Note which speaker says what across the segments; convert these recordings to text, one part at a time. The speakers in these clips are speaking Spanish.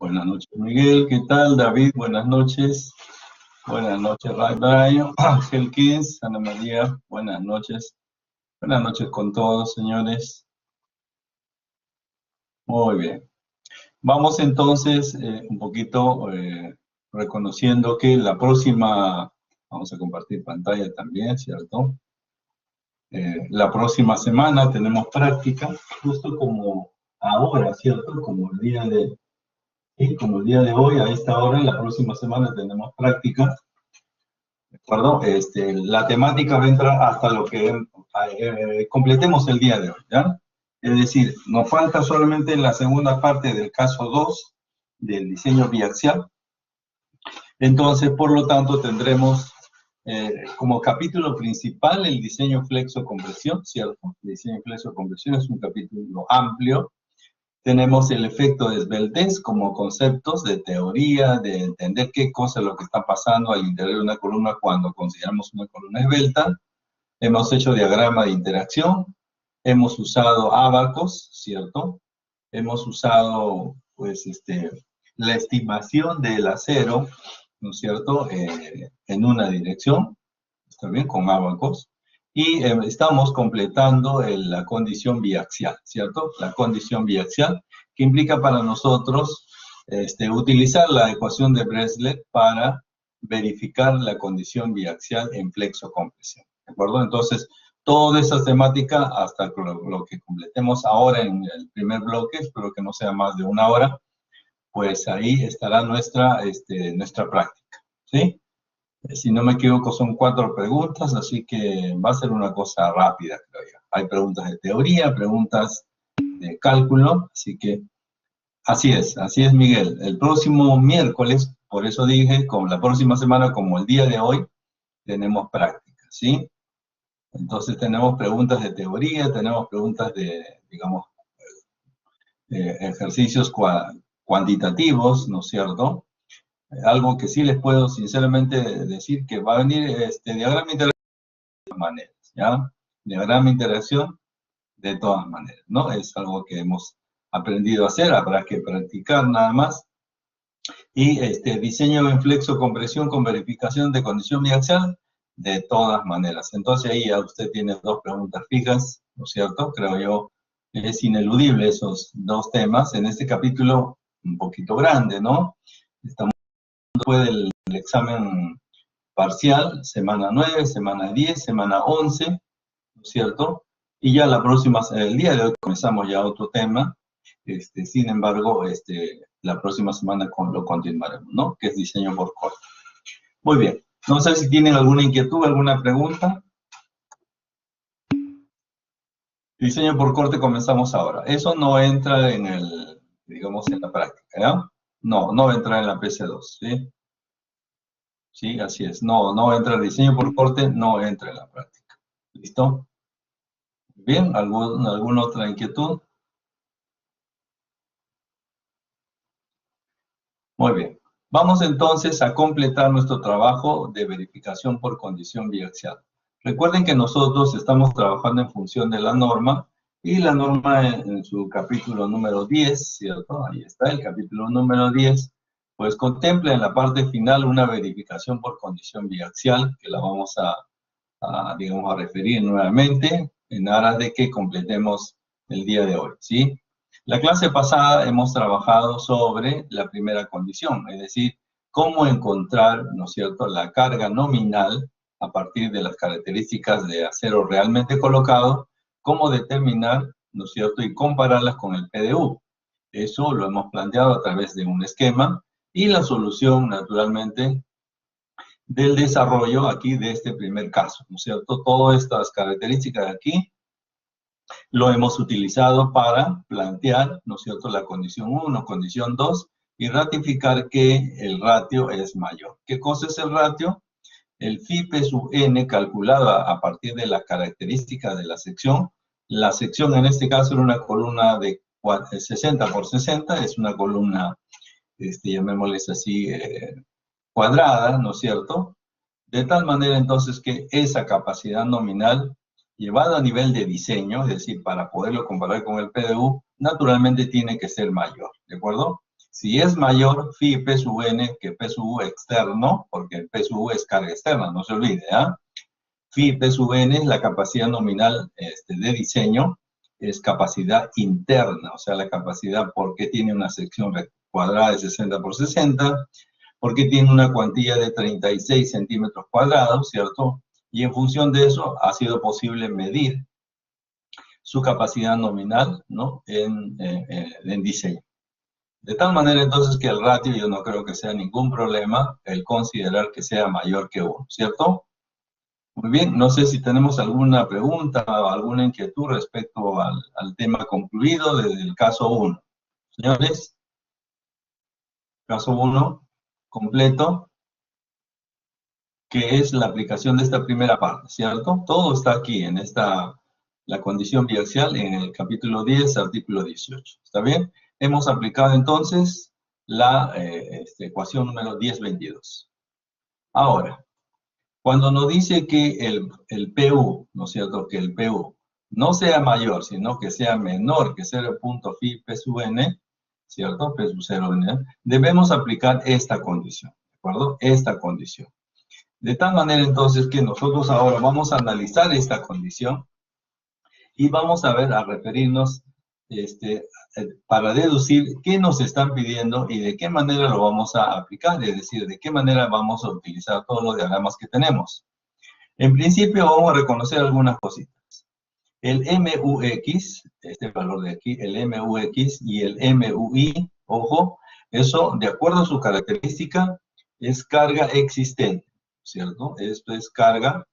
Speaker 1: Buenas noches, Miguel. ¿Qué tal, David? Buenas noches. Buenas noches, Brian, Ángel Kins, Ana María. Buenas noches. Buenas noches con todos, señores. Muy bien. Vamos entonces un poquito reconociendo que la próxima, vamos a compartir pantalla también, ¿cierto? La próxima semana tenemos práctica, justo como ahora, ¿cierto? Como el día de hoy, a esta hora, la próxima semana tenemos práctica. ¿De acuerdo? La temática va a entrar hasta lo que completemos el día de hoy, ¿ya? Es decir, nos falta solamente la segunda parte del caso 2 del diseño biaxial. Entonces, por lo tanto, tendremos como capítulo principal el diseño flexo-compresión, ¿cierto? El diseño flexo-compresión es un capítulo amplio. Tenemos el efecto de esbeltez como conceptos de teoría, de entender qué cosa es lo que está pasando al interior de una columna cuando consideramos una columna esbelta. Hemos hecho diagrama de interacción, hemos usado ábacos, ¿cierto? Hemos usado, pues, la estimación del acero, ¿no es cierto?, en una dirección, ¿está bien?, con ábacos. Y estamos completando la condición biaxial, ¿cierto? La condición biaxial, que implica para nosotros utilizar la ecuación de Breslet para verificar la condición biaxial en flexo-compresión, ¿de acuerdo? Entonces, toda esa temática, hasta lo que completemos ahora en el primer bloque, espero que no sea más de una hora, pues ahí estará nuestra práctica, ¿sí? Si no me equivoco, son 4 preguntas, así que va a ser una cosa rápida, creo yo. Hay preguntas de teoría, preguntas de cálculo, así que así es, Miguel. El próximo miércoles, por eso dije, como la próxima semana, como el día de hoy, tenemos práctica, ¿sí? Entonces tenemos preguntas de teoría, tenemos preguntas de, digamos, ejercicios cuantitativos, ¿no es cierto? Algo que sí les puedo sinceramente decir que va a venir diagrama de interacción de todas maneras, ¿ya? Diagrama de interacción de todas maneras, ¿no? Es algo que hemos aprendido a hacer, habrá que practicar nada más. Y diseño en flexo-compresión con verificación de condición biaxial de todas maneras. Entonces ahí ya usted tiene 2 preguntas fijas, ¿no es cierto? Creo yo es ineludible esos 2 temas en este capítulo un poquito grande, ¿no? Estamos después del examen parcial, semana 9, semana 10, semana 11, ¿no es cierto? Y ya la próxima, el día de hoy comenzamos ya otro tema, sin embargo, la próxima semana lo continuaremos, ¿no? Que es diseño por corte. Muy bien, no sé si tienen alguna inquietud, alguna pregunta. Diseño por corte comenzamos ahora. Eso no entra en digamos, en la práctica, ¿ya? No va a entrar en la PC2, ¿sí? Sí, así es. No entra el diseño por corte, no entra en la práctica. ¿Listo? Bien, ¿alguna otra inquietud? Muy bien. Vamos entonces a completar nuestro trabajo de verificación por condición biaxial. Recuerden que nosotros estamos trabajando en función de la norma, y la norma en su capítulo número 10, ¿cierto? Ahí está, el capítulo número 10, pues contempla en la parte final una verificación por condición biaxial, que la vamos digamos, a referir nuevamente, en aras de que completemos el día de hoy, ¿sí? La clase pasada hemos trabajado sobre la primera condición, es decir, cómo encontrar, ¿no es cierto?, la carga nominal a partir de las características de acero realmente colocado, cómo determinar, ¿no es cierto?, y compararlas con el PDU. Eso lo hemos planteado a través de un esquema, y la solución, naturalmente, del desarrollo aquí de este primer caso, ¿no es cierto? Todas estas características de aquí lo hemos utilizado para plantear, ¿no es cierto?, la condición 1, condición 2, y ratificar que el ratio es mayor. ¿Qué cosa es el ratio? El phi p sub n calculado a partir de la característica de la sección. La sección en este caso era una columna de 60 por 60, es una columna, llamémosles así, cuadrada, ¿no es cierto? De tal manera entonces que esa capacidad nominal llevada a nivel de diseño, es decir, para poderlo comparar con el PDU, naturalmente tiene que ser mayor, ¿de acuerdo? Si es mayor phi P sub n que P sub U externo, porque el P sub U es carga externa, no se olvide, ¿ah? Phi P sub n es la capacidad nominal de diseño, es capacidad interna, o sea, la capacidad porque tiene una sección cuadrada de 60 por 60, porque tiene una cuantía de 36 centímetros cuadrados, ¿cierto? Y en función de eso ha sido posible medir su capacidad nominal, ¿no? en diseño. De tal manera entonces que el ratio yo no creo que sea ningún problema el considerar que sea mayor que 1, ¿cierto? Muy bien, no sé si tenemos alguna pregunta o alguna inquietud respecto al tema concluido desde el caso 1. Señores, caso 1 completo, que es la aplicación de esta primera parte, ¿cierto? Todo está aquí en la condición biaxial en el capítulo 10, artículo 18. ¿Está bien? Hemos aplicado entonces la ecuación número 1022. Ahora, cuando nos dice que el PU, ¿no es cierto? Que el PU no sea mayor, sino que sea menor que 0.phi P sub n, ¿cierto? P sub 0 n, debemos aplicar esta condición, ¿de acuerdo? Esta condición. De tal manera entonces que nosotros ahora vamos a analizar esta condición y vamos a ver, a referirnos para deducir qué nos están pidiendo y de qué manera lo vamos a aplicar, es decir, de qué manera vamos a utilizar todos los diagramas que tenemos. En principio vamos a reconocer algunas cositas. El MUX, este valor de aquí, el MUX y el MUI, ojo, eso de acuerdo a su característica es carga existente, ¿cierto? Esto es carga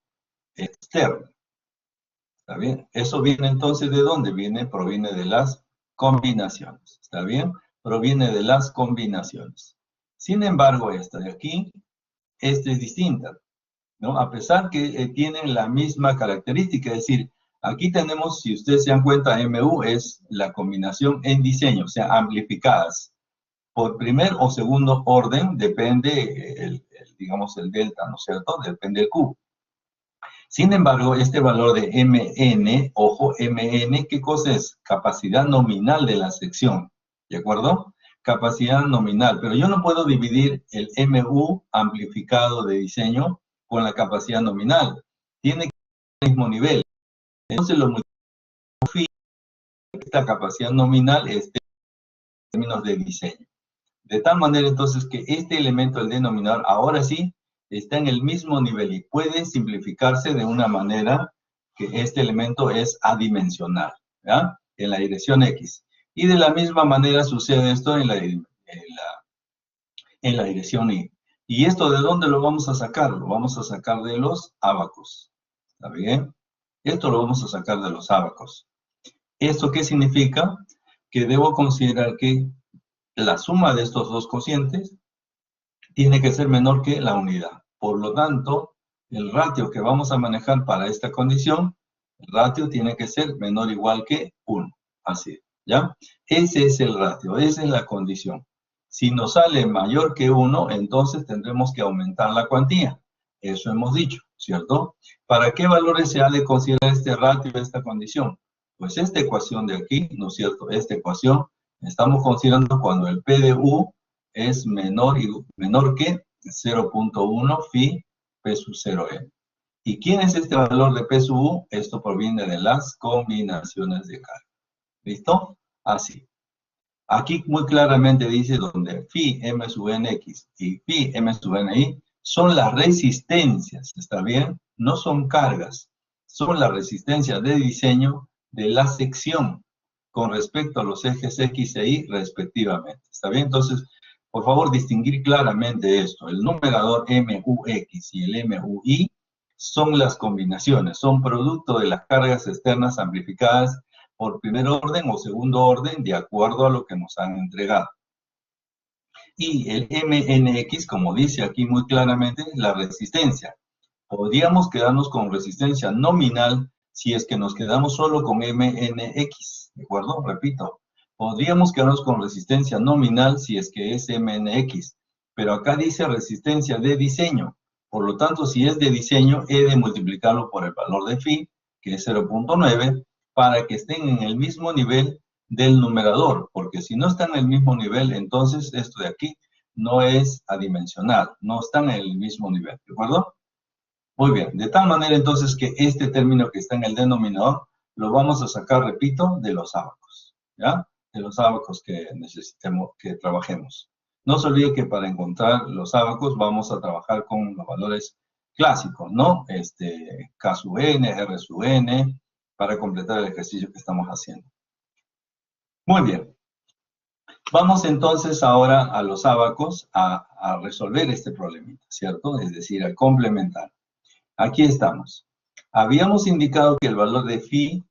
Speaker 1: externa. ¿Está bien? Eso viene entonces ¿de dónde? Proviene de las combinaciones. ¿Está bien? Proviene de las combinaciones. Sin embargo, esta de aquí, esta es distinta, ¿no? A pesar que tienen la misma característica, es decir, aquí tenemos, si ustedes se dan cuenta, MU es la combinación en diseño, o sea, amplificadas. Por primer o segundo orden depende, digamos, el delta, ¿no es cierto? Depende del Q. Sin embargo, este valor de Mn, ojo, Mn, ¿qué cosa es? Capacidad nominal de la sección, ¿de acuerdo? Capacidad nominal, pero yo no puedo dividir el Mu amplificado de diseño con la capacidad nominal. Tiene que ser el mismo nivel. Entonces, lo multiplico esta capacidad nominal en términos de diseño. De tal manera, entonces, que este elemento, el denominador, ahora sí, está en el mismo nivel y puede simplificarse de una manera que este elemento es adimensional, ¿ya? En la dirección X. Y de la misma manera sucede esto en la dirección Y. ¿Y esto de dónde lo vamos a sacar? Lo vamos a sacar de los ábacos. ¿Está bien? Esto lo vamos a sacar de los ábacos. ¿Esto qué significa? Que debo considerar que la suma de estos dos cocientes tiene que ser menor que la unidad. Por lo tanto, el ratio que vamos a manejar para esta condición, el ratio tiene que ser menor o igual que 1. Así, ¿ya? Ese es el ratio, esa es la condición. Si nos sale mayor que 1, entonces tendremos que aumentar la cuantía. Eso hemos dicho, ¿cierto? ¿Para qué valores se ha de considerar este ratio, esta condición? Pues esta ecuación de aquí, ¿no es cierto? Esta ecuación, estamos considerando cuando el P de U es menor que 0.1 phi P sub 0n. ¿Y quién es este valor de P sub U? Esto proviene de las combinaciones de carga. ¿Listo? Así. Aquí muy claramente dice donde phi M sub nx y phi M sub ni son las resistencias, ¿está bien? No son cargas, son las resistencias de diseño de la sección con respecto a los ejes X e Y respectivamente. ¿Está bien? Entonces, por favor, distinguir claramente esto. El numerador MUX y el MUI son las combinaciones, son producto de las cargas externas amplificadas por primer orden o segundo orden de acuerdo a lo que nos han entregado. Y el MNX, como dice aquí muy claramente, es la resistencia. Podríamos quedarnos con resistencia nominal si es que nos quedamos solo con MNX, ¿de acuerdo? Repito, podríamos quedarnos con resistencia nominal si es que es MNX, pero acá dice resistencia de diseño. Por lo tanto, si es de diseño, he de multiplicarlo por el valor de phi, que es 0.9, para que estén en el mismo nivel del numerador, porque si no están en el mismo nivel, entonces esto de aquí no es adimensional, no están en el mismo nivel, ¿de acuerdo? Muy bien, de tal manera entonces que este término que está en el denominador lo vamos a sacar, repito, de los ábacos, ¿ya? De los ábacos que necesitemos, que trabajemos. No se olvide que para encontrar los ábacos vamos a trabajar con los valores clásicos, ¿no? K sub n, R sub n, para completar el ejercicio que estamos haciendo. Muy bien. Vamos entonces ahora a los ábacos a resolver este problemita, ¿cierto? Es decir, a complementar. Aquí estamos. Habíamos indicado que el valor de phi,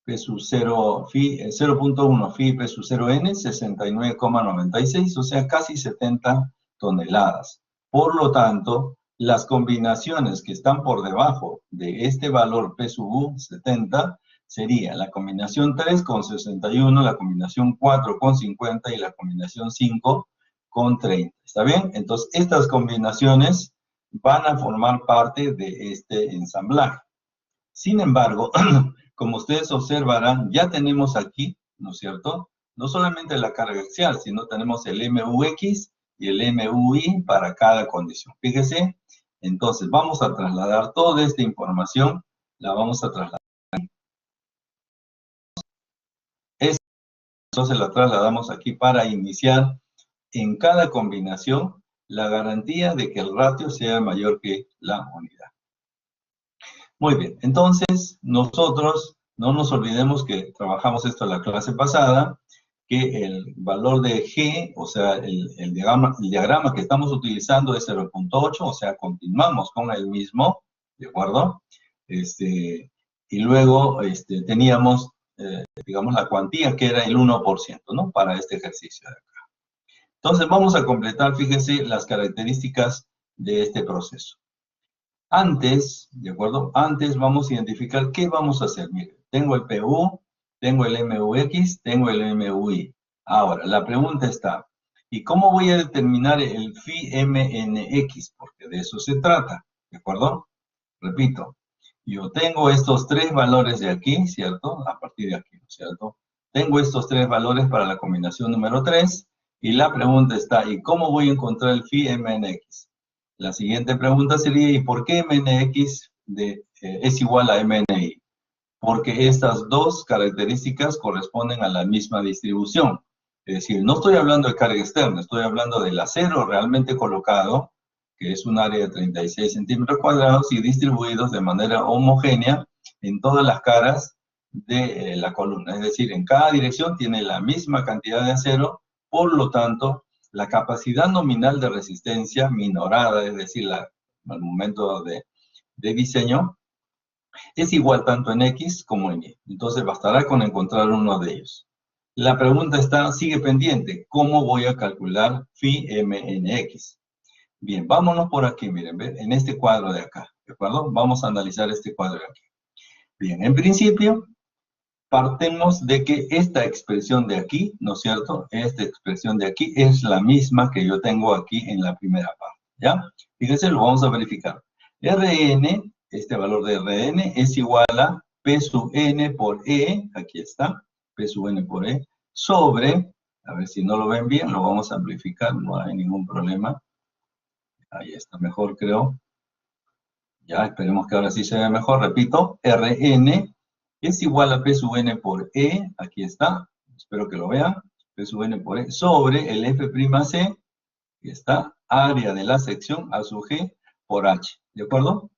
Speaker 1: P sub 0, phi 0.1, phi P sub 0n, 69,96, o sea, casi 70 toneladas. Por lo tanto, las combinaciones que están por debajo de este valor P sub U, 70, sería la combinación 3 con 61, la combinación 4 con 50 y la combinación 5 con 30. ¿Está bien? Entonces, estas combinaciones van a formar parte de este ensamblaje. Sin embargo, como ustedes observarán, ya tenemos aquí, ¿no es cierto?, no solamente la carga axial, sino tenemos el MUX y el MUI para cada condición. Fíjese, entonces vamos a trasladar toda esta información, la vamos a trasladar. Entonces la trasladamos aquí para iniciar en cada combinación la garantía de que el ratio sea mayor que la unidad. Muy bien, entonces nosotros no nos olvidemos que trabajamos esto en la clase pasada, que el valor de G, o sea, el diagrama que estamos utilizando es 0.8, o sea, continuamos con el mismo, ¿de acuerdo? Y luego teníamos, digamos, la cuantía que era el 1%, ¿no? Para este ejercicio de acá. Entonces vamos a completar, fíjense, las características de este proceso. Antes, ¿de acuerdo? Antes vamos a identificar qué vamos a hacer. Miren, tengo el PU, tengo el MUX, tengo el MUI. Ahora, la pregunta está, ¿y cómo voy a determinar el phi MNX? Porque de eso se trata, ¿de acuerdo? Repito, yo tengo estos tres valores de aquí, ¿cierto? A partir de aquí, ¿cierto? Tengo estos tres valores para la combinación número 3, y la pregunta está, ¿y cómo voy a encontrar el phi MNX? La siguiente pregunta sería, ¿y por qué MNX es igual a MNI? Porque estas dos características corresponden a la misma distribución. Es decir, no estoy hablando de carga externa, estoy hablando del acero realmente colocado, que es un área de 36 centímetros cuadrados y distribuidos de manera homogénea en todas las caras de la columna. Es decir, en cada dirección tiene la misma cantidad de acero, por lo tanto, la capacidad nominal de resistencia minorada, es decir, al momento de diseño, es igual tanto en X como en Y. Entonces bastará con encontrar uno de ellos. La pregunta sigue pendiente. ¿Cómo voy a calcular phi MNX? Bien, vámonos por aquí, miren, en este cuadro de acá, ¿de acuerdo? Vamos a analizar este cuadro de aquí. Bien, en principio, partimos de que esta expresión de aquí, ¿no es cierto? Esta expresión de aquí es la misma que yo tengo aquí en la primera parte, ¿ya? Fíjense, lo vamos a verificar. Rn, este valor de Rn es igual a P sub n por E, aquí está, P sub n por E, sobre, a ver si no lo ven bien, lo vamos a amplificar, no hay ningún problema. Ahí está mejor, creo. Ya, esperemos que ahora sí se ve mejor. Repito, Rn es igual a P sub n por E, aquí está, espero que lo vean, P sub n por E, sobre el F'C, aquí está, área de la sección A sub G por H, ¿de acuerdo?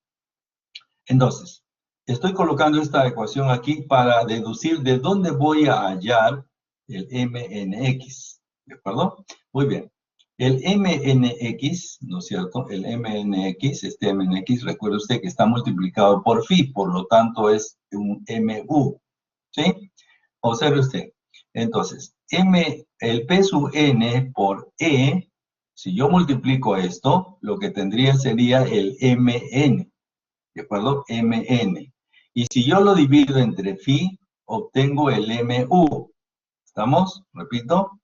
Speaker 1: Entonces, estoy colocando esta ecuación aquí para deducir de dónde voy a hallar el MNX, ¿de acuerdo? Muy bien. El MNX, ¿no es cierto? El MNX, este MNX, recuerde usted que está multiplicado por phi, por lo tanto es un MU, ¿sí? Observe usted. Entonces, el P sub n por E, si yo multiplico esto, lo que tendría sería el MN, ¿de acuerdo? MN. Y si yo lo divido entre phi, obtengo el MU. ¿Estamos? Repito.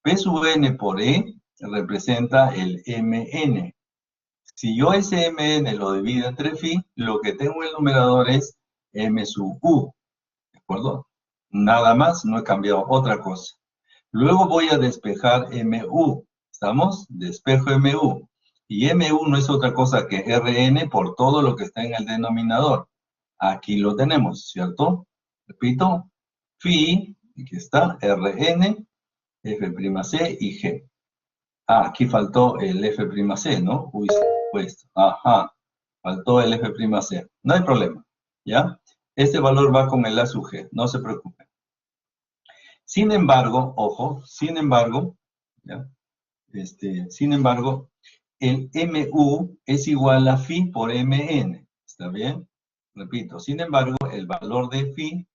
Speaker 1: P sub n por E representa el MN. Si yo ese MN lo divido entre phi, lo que tengo en el numerador es M sub U. ¿De acuerdo? Nada más, no he cambiado otra cosa. Luego voy a despejar MU. ¿Estamos? Despejo MU. Y MU no es otra cosa que Rn por todo lo que está en el denominador. Aquí lo tenemos, ¿cierto? Repito, phi, aquí está, Rn, F'C y G. Ah, aquí faltó el F'C, ¿no? Uy, pues, ajá, faltó el F'C. No hay problema, ¿ya? Este valor va con el A sub G, no se preocupen. Sin embargo, ojo, sin embargo, ¿ya? Sin embargo, el MU es igual a phi por MN, ¿está bien? Repito, sin embargo, el valor de phi,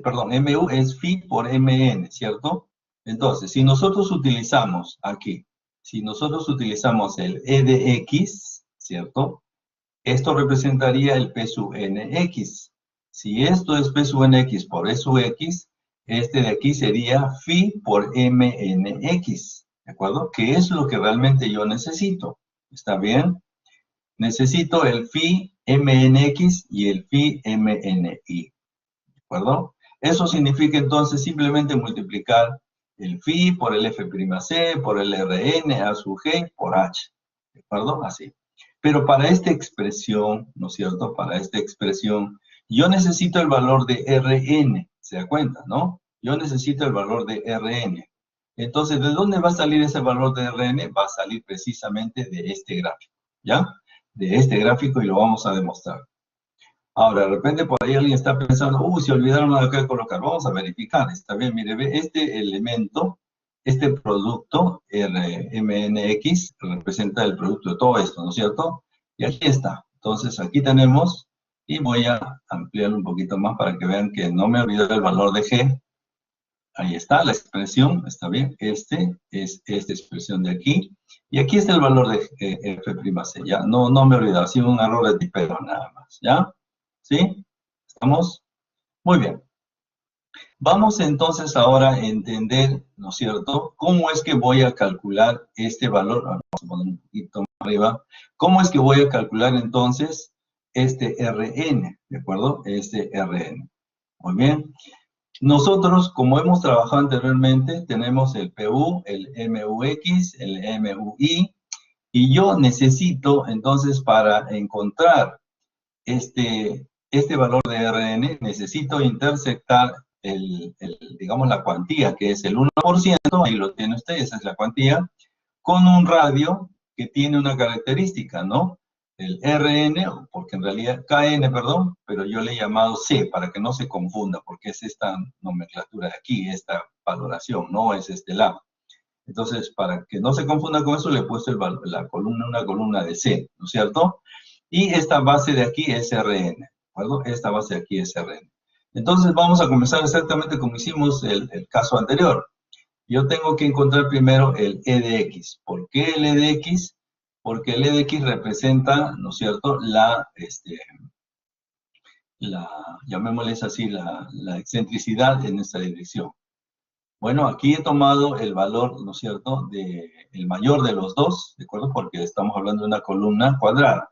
Speaker 1: perdón, MU es phi por MN, ¿cierto? Entonces, si nosotros utilizamos aquí, si nosotros utilizamos el E de X, ¿cierto? Esto representaría el P sub NX. Si esto es P sub NX por E sub X, este de aquí sería phi por MNX, ¿de acuerdo? Que es lo que realmente yo necesito, ¿está bien? Necesito el phi MNX y el phi MNI, ¿de acuerdo? Eso significa entonces simplemente multiplicar el phi por el F'C, por el Rn, A sub G, por H, ¿de acuerdo? Así. Pero para esta expresión, ¿no es cierto? Para esta expresión, yo necesito el valor de Rn, ¿se da cuenta, no? Yo necesito el valor de Rn. Entonces, ¿de dónde va a salir ese valor de Rn? Va a salir precisamente de este gráfico, ¿ya? De este gráfico y lo vamos a demostrar. Ahora, de repente por ahí alguien está pensando, se olvidaron de acá colocar. Vamos a verificar, está bien, mire, ve, este elemento, este producto, RMNX, representa el producto de todo esto, ¿no es cierto? Y aquí está. Entonces, aquí tenemos, y voy a ampliar un poquito más para que vean que no me olvidé del valor de G. Ahí está, la expresión, está bien. Este es esta expresión de aquí. Y aquí está el valor de F'C, ¿ya? No me he olvidado, ha sido un error de tipeo nada más, ¿ya? ¿Sí? ¿Estamos? Muy bien. Vamos entonces ahora a entender, ¿no es cierto?, cómo es que voy a calcular este valor. Vamos a poner un poquito más arriba. ¿Cómo es que voy a calcular entonces este Rn? ¿De acuerdo? Este Rn. Muy bien. Nosotros, como hemos trabajado anteriormente, tenemos el PU, el MUX, el MUI, y yo necesito entonces para encontrar este valor de Rn, necesito intersectar digamos, la cuantía, que es el 1%, ahí lo tiene usted, esa es la cuantía, con un radio que tiene una característica, ¿no? El Rn, porque en realidad, Kn, perdón, pero yo le he llamado C, para que no se confunda, porque es esta nomenclatura de aquí, esta valoración, no es este lado. Entonces, para que no se confunda con eso, le he puesto una columna de C, ¿no es cierto? Y esta base de aquí es Rn, ¿de acuerdo? Esta base de aquí es Rn. Entonces vamos a comenzar exactamente como hicimos el caso anterior. Yo tengo que encontrar primero el E de X. ¿Por qué el E de X? Porque el E de X representa, ¿no es cierto?, llamémosles así, la excentricidad en esta dirección. Bueno, aquí he tomado el valor, ¿no es cierto?, el mayor de los dos, ¿de acuerdo? Porque estamos hablando de una columna cuadrada.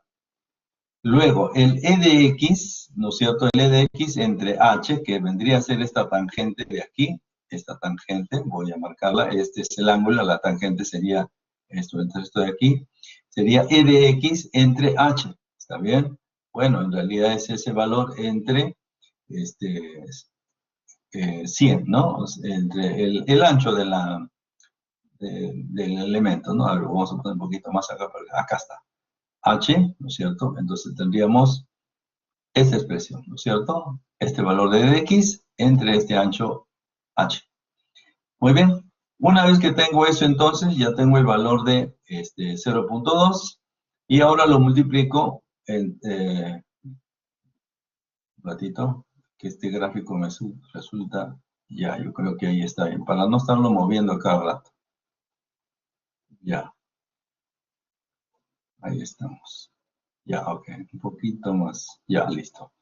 Speaker 1: Luego, el E de X, ¿no es cierto? El E de X entre H, que vendría a ser esta tangente de aquí, esta tangente, voy a marcarla, este es el ángulo, la tangente sería esto, entre esto de aquí, sería E de X entre H, ¿está bien? Bueno, en realidad es ese valor entre 100, ¿no? Entre el ancho del elemento, ¿no? A ver, vamos a poner un poquito más acá, acá está. H, ¿no es cierto? Entonces tendríamos esta expresión, ¿no es cierto? Este valor de X entre este ancho H. Muy bien. Una vez que tengo eso, entonces ya tengo el valor de 0.2 y ahora lo multiplico un ratito, que este gráfico me resulta, ya, yo creo que ahí está bien, para no estarlo moviendo cada rato. Ya. Ahí estamos. Ya, ok, un poquito más. Ya, listo.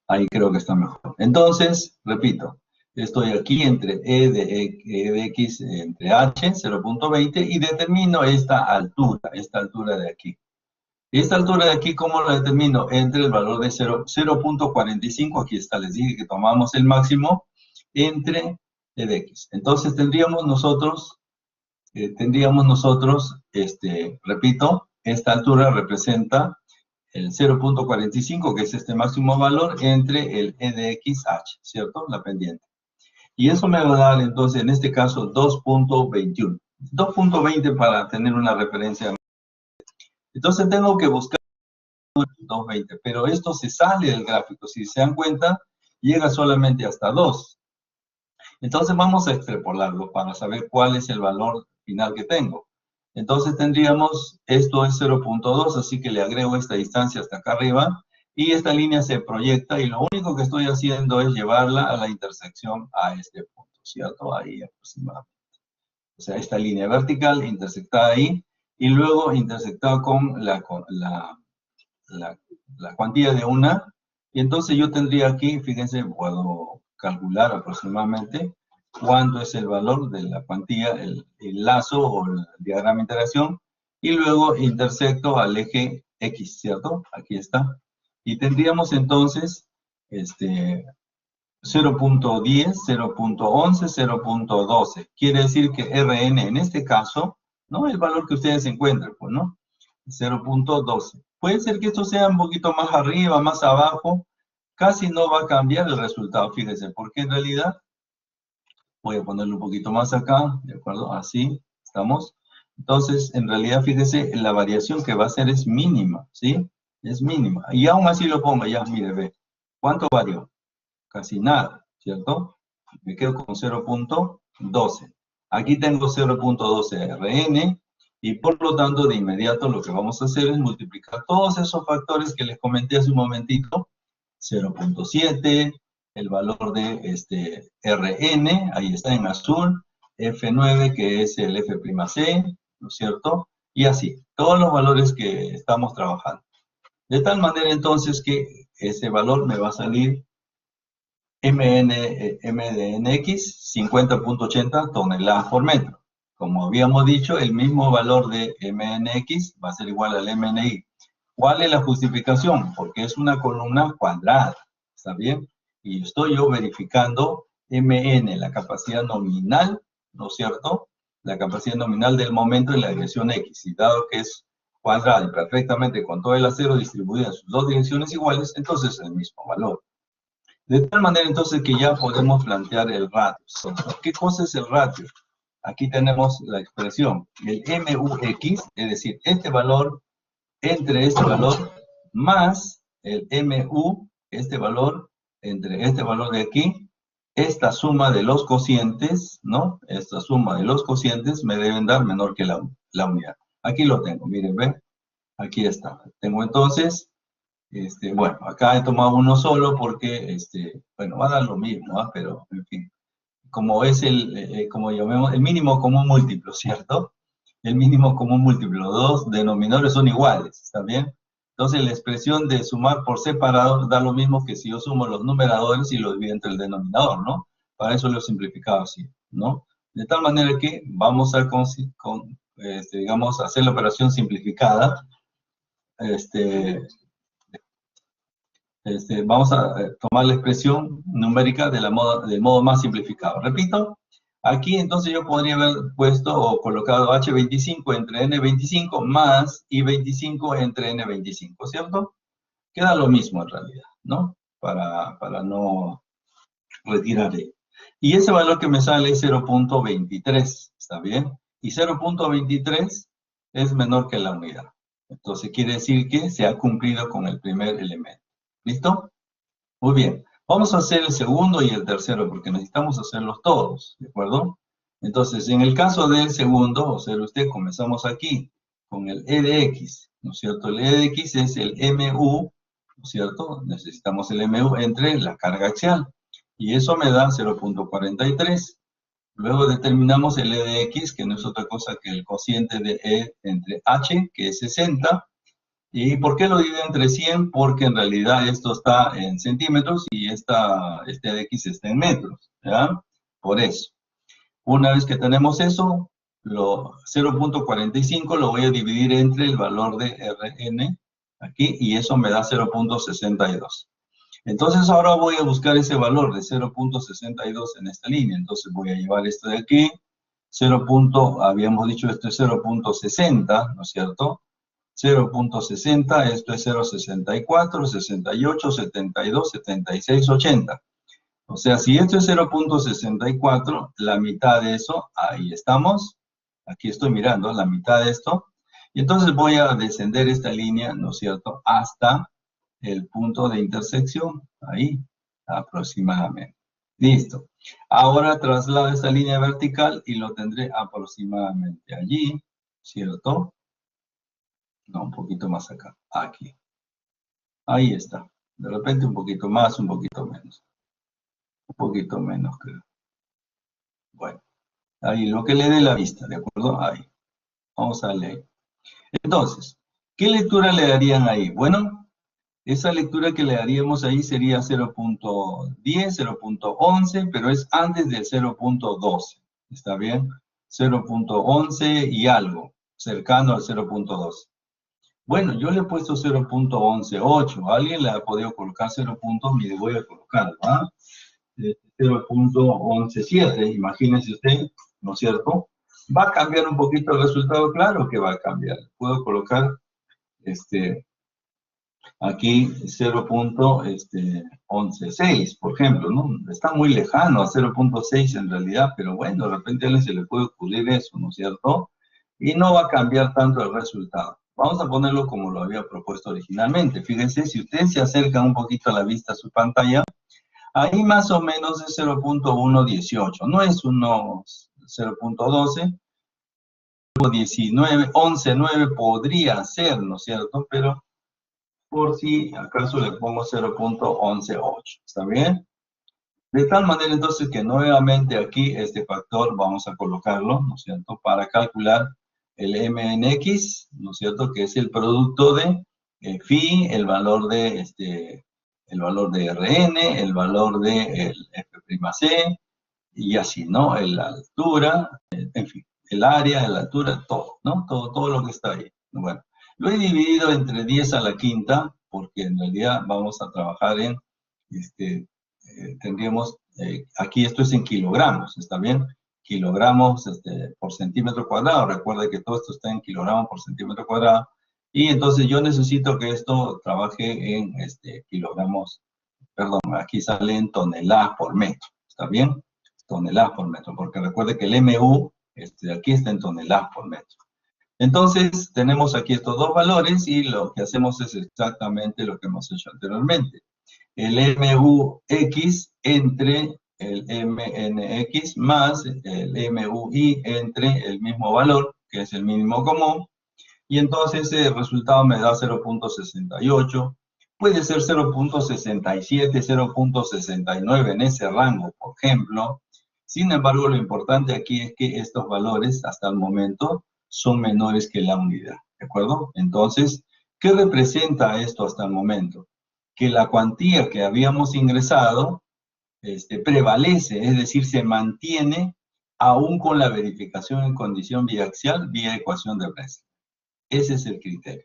Speaker 1: Ahí creo que está mejor. Entonces, repito, estoy aquí entre E de X entre H, 0.20, y determino esta altura de aquí. Esta altura de aquí, ¿cómo la determino? Entre el valor de 0.45, aquí está, les dije que tomamos el máximo, entre E de X. Entonces tendríamos nosotros, repito, esta altura representa el 0.45, que es este máximo valor, entre el E de X, H, ¿cierto? La pendiente. Y eso me va a dar, entonces, en este caso, 2.21. 2.20 para tener una referencia. Entonces tengo que buscar 2.20, pero esto se sale del gráfico. Si se dan cuenta, llega solamente hasta 2. Entonces vamos a extrapolarlo para saber cuál es el valor final que tengo. Entonces tendríamos, esto es 0.2, así que le agrego esta distancia hasta acá arriba, y esta línea se proyecta, y lo único que estoy haciendo es llevarla a la intersección a este punto, ¿cierto? Ahí aproximadamente. O sea, esta línea vertical intersectada ahí, y luego intersectada con la cuantía de una, y entonces yo tendría aquí, fíjense, puedo calcular aproximadamente cuánto es el valor de la cuantía, el lazo o el diagrama de interacción, y luego intersecto al eje X, ¿cierto? Aquí está. Y tendríamos entonces 0.10, 0.11, 0.12. Quiere decir que Rn en este caso, ¿no? El valor que ustedes encuentren, pues, ¿no? 0.12. Puede ser que esto sea un poquito más arriba, más abajo, casi no va a cambiar el resultado, fíjense, porque en realidad, voy a ponerlo un poquito más acá, ¿de acuerdo? Así, estamos. Entonces, en realidad, fíjense, la variación que va a hacer es mínima, ¿sí? Es mínima. Y aún así lo pongo, ya, mire, ve. ¿Cuánto varió? Casi nada, ¿cierto? Me quedo con 0.12. Aquí tengo 0.12 Rn, y por lo tanto, de inmediato lo que vamos a hacer es multiplicar todos esos factores que les comenté hace un momentito, 0.7, el valor de Rn, ahí está en azul, F9, que es el F'C, ¿no es cierto? Y así, todos los valores que estamos trabajando. De tal manera entonces que ese valor me va a salir M de NX 50.80 toneladas por metro. Como habíamos dicho, el mismo valor de MNX va a ser igual al MNI. ¿Cuál es la justificación? Porque es una columna cuadrada, ¿está bien? Y estoy yo verificando MN, la capacidad nominal, ¿no es cierto? La capacidad nominal del momento en la dirección X. Y dado que es cuadrada y perfectamente con todo el acero distribuido en sus dos direcciones iguales, entonces es el mismo valor. De tal manera entonces que ya podemos plantear el ratio. ¿Qué cosa es el ratio? Aquí tenemos la expresión, el MUX, es decir, este valor entre este valor más el MU, este valor entre este valor de aquí, esta suma de los cocientes, ¿no? Esta suma de los cocientes me deben dar menor que la unidad. Aquí lo tengo, miren, ¿ven? Aquí está. Tengo entonces... bueno, acá he tomado uno solo porque, bueno, va a dar lo mismo, ¿ah? Pero, en fin, como es como llamemos, el mínimo común múltiplo, ¿cierto? El mínimo común múltiplo, los dos denominadores son iguales, ¿está bien? Entonces, la expresión de sumar por separado da lo mismo que si yo sumo los numeradores y los divido entre el denominador, ¿no? Para eso lo he simplificado así, ¿no? De tal manera que vamos a, digamos, hacer la operación simplificada, vamos a tomar la expresión numérica del modo más simplificado. Repito, aquí entonces yo podría haber puesto o colocado H25 entre N25 más I25 entre N25, ¿cierto? Queda lo mismo en realidad, ¿no? Para no retirar E. Y ese valor que me sale es 0.23, ¿está bien? Y 0.23 es menor que la unidad. Entonces quiere decir que se ha cumplido con el primer elemento. ¿Listo? Muy bien. Vamos a hacer el segundo y el tercero porque necesitamos hacerlos todos, ¿de acuerdo? Entonces, en el caso del segundo, observe usted, comenzamos aquí con el E de X, ¿no es cierto? El E de X es el MU, ¿no es cierto? Necesitamos el MU entre la carga axial. Y eso me da 0.43. Luego determinamos el E de X, que no es otra cosa que el cociente de E entre H, que es 60. ¿Y por qué lo divido entre 100? Porque en realidad esto está en centímetros y este de X está en metros, ¿ya? Por eso. Una vez que tenemos eso, 0.45 lo voy a dividir entre el valor de Rn aquí y eso me da 0.62. Entonces ahora voy a buscar ese valor de 0.62 en esta línea. Entonces voy a llevar esto de aquí, habíamos dicho esto es 0.60, ¿no es cierto? 0.60, esto es 0.64, 68, 72, 76, 80. O sea, si esto es 0.64, la mitad de eso, ahí estamos. Aquí estoy mirando la mitad de esto. Y entonces voy a descender esta línea, ¿no es cierto?, hasta el punto de intersección, ahí, aproximadamente. Listo. Ahora traslado esta línea vertical y lo tendré aproximadamente allí, ¿cierto? No, un poquito más acá, aquí. Ahí está. De repente un poquito más, un poquito menos. Un poquito menos, creo. Bueno, ahí lo que le dé la vista, ¿de acuerdo? Ahí. Vamos a leer. Entonces, ¿qué lectura le darían ahí? Bueno, esa lectura que le daríamos ahí sería 0.10, 0.11, pero es antes del 0.12. ¿Está bien? 0.11 y algo, cercano al 0.12. Bueno, yo le he puesto 0.118. ¿Alguien le ha podido colocar 0. Mire, voy a colocarlo, ¿ah? 0.117, imagínense usted, ¿no es cierto? ¿Va a cambiar un poquito el resultado? Claro que va a cambiar. Puedo colocar aquí 0.116, por ejemplo, ¿no? Está muy lejano a 0.6 en realidad, pero bueno, de repente a alguien se le puede ocurrir eso, ¿no es cierto? Y no va a cambiar tanto el resultado. Vamos a ponerlo como lo había propuesto originalmente. Fíjense, si ustedes se acercan un poquito a la vista a su pantalla, ahí más o menos es 0.118, no es 0.12, 19, 11.9 podría ser, ¿no es cierto? Pero por si acaso le pongo 0.118, ¿está bien? De tal manera entonces que nuevamente aquí este factor vamos a colocarlo, ¿no es cierto? Para calcular el MNX, ¿no es cierto? Que es el producto de phi, el valor de Rn, el valor de F'C, y así, ¿no? La altura, en fin, el área, la altura, todo, ¿no? Todo lo que está ahí. Bueno, lo he dividido entre 10 a la quinta, porque en realidad vamos a trabajar en, tendríamos, aquí esto es en kilogramos, ¿está bien? Kilogramos por centímetro cuadrado. Recuerda que todo esto está en kilogramos por centímetro cuadrado. Y entonces yo necesito que esto trabaje en kilogramos, perdón, aquí sale en toneladas por metro, ¿está bien? Toneladas por metro, porque recuerde que el MU, aquí está en toneladas por metro. Entonces, tenemos aquí estos dos valores y lo que hacemos es exactamente lo que hemos hecho anteriormente. El MUX entre el MNX más el MUI entre el mismo valor, que es el mínimo común, y entonces el resultado me da 0.68, puede ser 0.67, 0.69 en ese rango, por ejemplo. Sin embargo, lo importante aquí es que estos valores, hasta el momento, son menores que la unidad, ¿de acuerdo? Entonces, ¿qué representa esto hasta el momento? Que la cuantía que habíamos ingresado prevalece, es decir, se mantiene aún con la verificación en condición biaxial vía ecuación de Bresler. Ese es el criterio.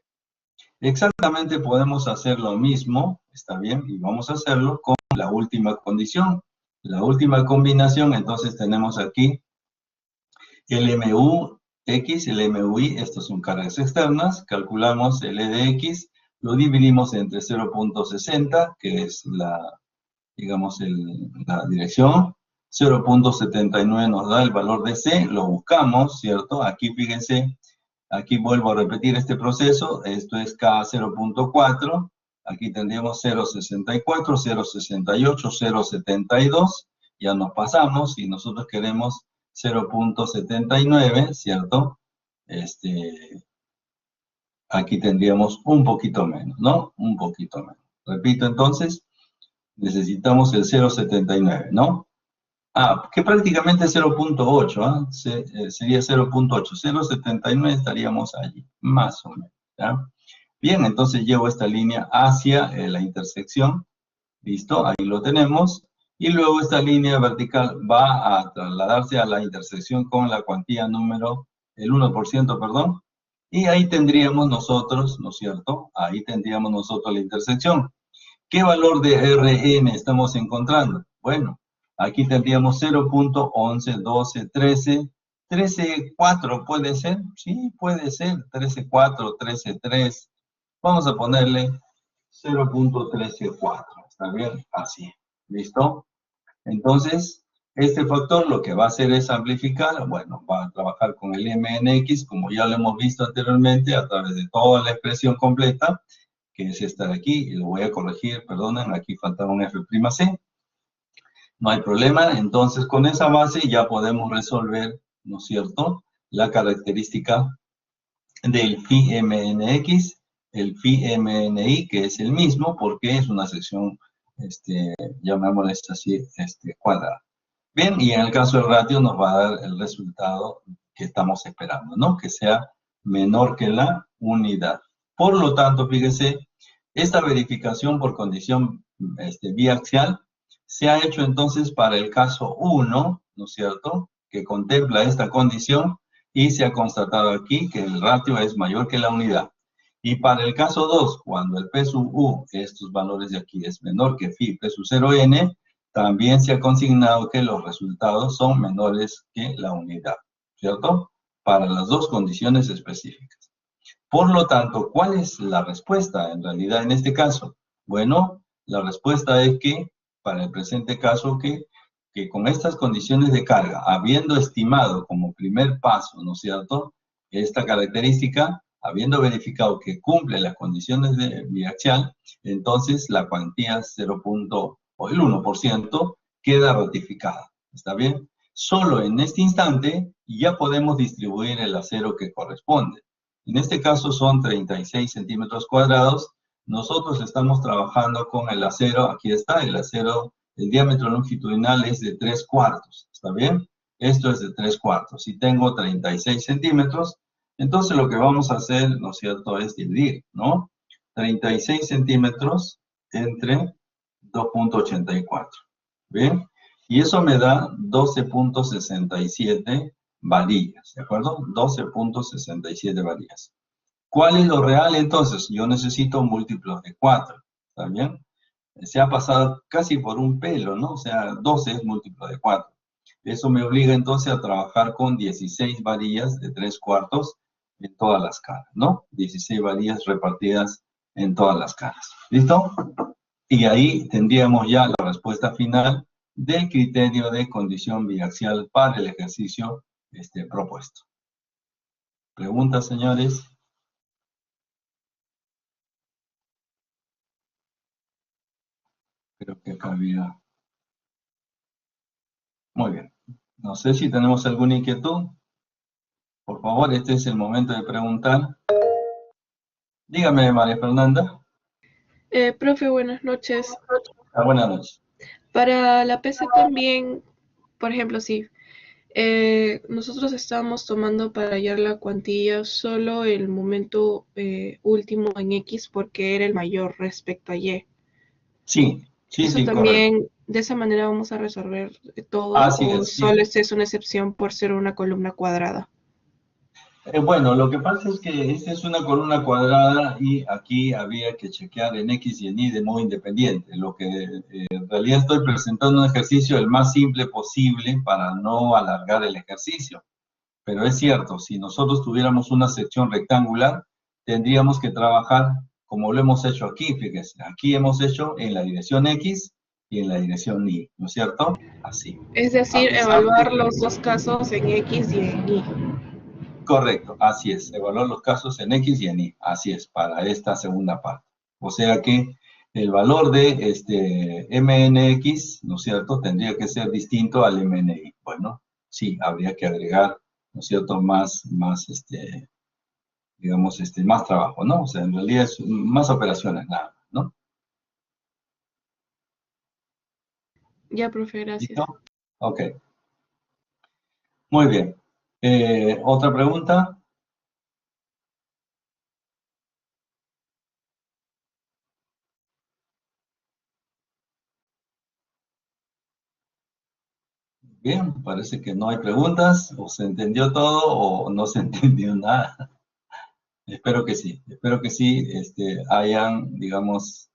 Speaker 1: Exactamente podemos hacer lo mismo, está bien, y vamos a hacerlo con la última condición. La última combinación, entonces tenemos aquí el MUX, el MUI, estas son cargas externas, calculamos el E de X, lo dividimos entre 0.60, que es digamos, la dirección, 0.79 nos da el valor de C, lo buscamos, ¿cierto? Aquí fíjense, aquí vuelvo a repetir este proceso, esto es K0.4, aquí tendríamos 0.64, 0.68, 0.72, ya nos pasamos y nosotros queremos 0.79, ¿cierto? Aquí tendríamos un poquito menos, ¿no? Un poquito menos. Repito entonces, necesitamos el 0.79, ¿no? Que prácticamente es 0.8, ¿ah? Sería 0.8, 0.79 estaríamos allí, más o menos, ¿ya? Bien, entonces llevo esta línea hacia la intersección, listo, ahí lo tenemos, y luego esta línea vertical va a trasladarse a la intersección con la cuantía número, el 1%, perdón, y ahí tendríamos nosotros, ¿no es cierto? Ahí tendríamos nosotros la intersección. ¿Qué valor de Rn estamos encontrando? Bueno, aquí tendríamos 0.11, 12, 13, 13.4 puede ser, sí, puede ser, 13.4, 13.3. Vamos a ponerle 0.134, ¿está bien? Así, ¿listo? Entonces, este factor lo que va a hacer es amplificar, bueno, va a trabajar con el MNX, como ya lo hemos visto anteriormente, a través de toda la expresión completa, que es esta de aquí, y lo voy a corregir, perdonen, aquí faltaba un F'C. No hay problema, entonces con esa base ya podemos resolver, ¿no es cierto?, la característica del phi MNX, el phi MNI, que es el mismo porque es una sección, llamémosle así, cuadrada. Bien, y en el caso del ratio nos va a dar el resultado que estamos esperando, ¿no? Que sea menor que la unidad. Por lo tanto, fíjese, esta verificación por condición biaxial se ha hecho entonces para el caso 1, ¿no es cierto?, que contempla esta condición y se ha constatado aquí que el ratio es mayor que la unidad. Y para el caso 2, cuando el P sub U, estos valores de aquí, es menor que phi P sub 0n, también se ha consignado que los resultados son menores que la unidad, ¿cierto? Para las dos condiciones específicas. Por lo tanto, ¿cuál es la respuesta en realidad en este caso? Bueno, la respuesta es que, para el presente caso, que con estas condiciones de carga, habiendo estimado como primer paso, ¿no es cierto?, esta característica, habiendo verificado que cumple las condiciones de biaxial, entonces la cuantía 0. o el 1% queda ratificada. ¿Está bien? Solo en este instante ya podemos distribuir el acero que corresponde. En este caso son 36 centímetros cuadrados. Nosotros estamos trabajando con el acero, aquí está, el acero, el diámetro longitudinal es de 3/4, ¿está bien? Esto es de 3/4. Si tengo 36 centímetros, entonces lo que vamos a hacer, ¿no es cierto?, es dividir, ¿no? 36 centímetros entre 2.84, ¿bien? Y eso me da 12.67 varillas, ¿de acuerdo? 12.67 varillas. ¿Cuál es lo real entonces? Yo necesito múltiplos de 4, ¿está bien? Se ha pasado casi por un pelo, ¿no? O sea, 12 es múltiplo de 4. Eso me obliga entonces a trabajar con 16 varillas de 3/4 en todas las caras, ¿no? 16 varillas repartidas en todas las caras. ¿Listo? Y ahí tendríamos ya la respuesta final del criterio de condición biaxial para el ejercicio propuesto. ¿Preguntas, señores? Creo que acá había... Muy bien. No sé si tenemos alguna inquietud. Por favor, este es el momento de preguntar. Dígame, María Fernanda.
Speaker 2: Profe, buenas noches.
Speaker 1: Buenas noches.
Speaker 2: Para la PC también, por ejemplo, sí, nosotros estábamos tomando para hallar la cuantía solo el momento último en X porque era el mayor respecto a Y.
Speaker 1: Sí,
Speaker 2: ¿Eso
Speaker 1: sí, correcto.
Speaker 2: también, de esa manera vamos a resolver todo
Speaker 1: Así
Speaker 2: o
Speaker 1: es, sí.
Speaker 2: solo esta es una excepción por ser una columna cuadrada?
Speaker 1: Bueno, lo que pasa es que esta es una columna cuadrada y aquí había que chequear en X y en Y de modo independiente. Lo que en realidad estoy presentando un ejercicio el más simple posible para no alargar el ejercicio. Pero es cierto, si nosotros tuviéramos una sección rectangular, tendríamos que trabajar como lo hemos hecho aquí, fíjense. Aquí hemos hecho en la dirección X y en la dirección Y, ¿no es cierto? Así.
Speaker 2: Es
Speaker 1: A
Speaker 2: decir,
Speaker 1: pesar
Speaker 2: evaluar
Speaker 1: de...
Speaker 2: los dos casos en X y en Y.
Speaker 1: Correcto, así es. Evaluar los casos en X y en Y. Así es, para esta segunda parte. O sea que el valor de MNX, ¿no es cierto?, tendría que ser distinto al MNI. Bueno, sí, habría que agregar, ¿no es cierto?, más digamos, más trabajo, ¿no? O sea, en realidad es más operaciones, nada, ¿no?
Speaker 2: Ya, profe, gracias.
Speaker 1: ¿Listo? Ok. Muy bien. ¿Otra pregunta? Bien, parece que no hay preguntas, o se entendió todo o no se entendió nada. Espero que sí, hayan, digamos,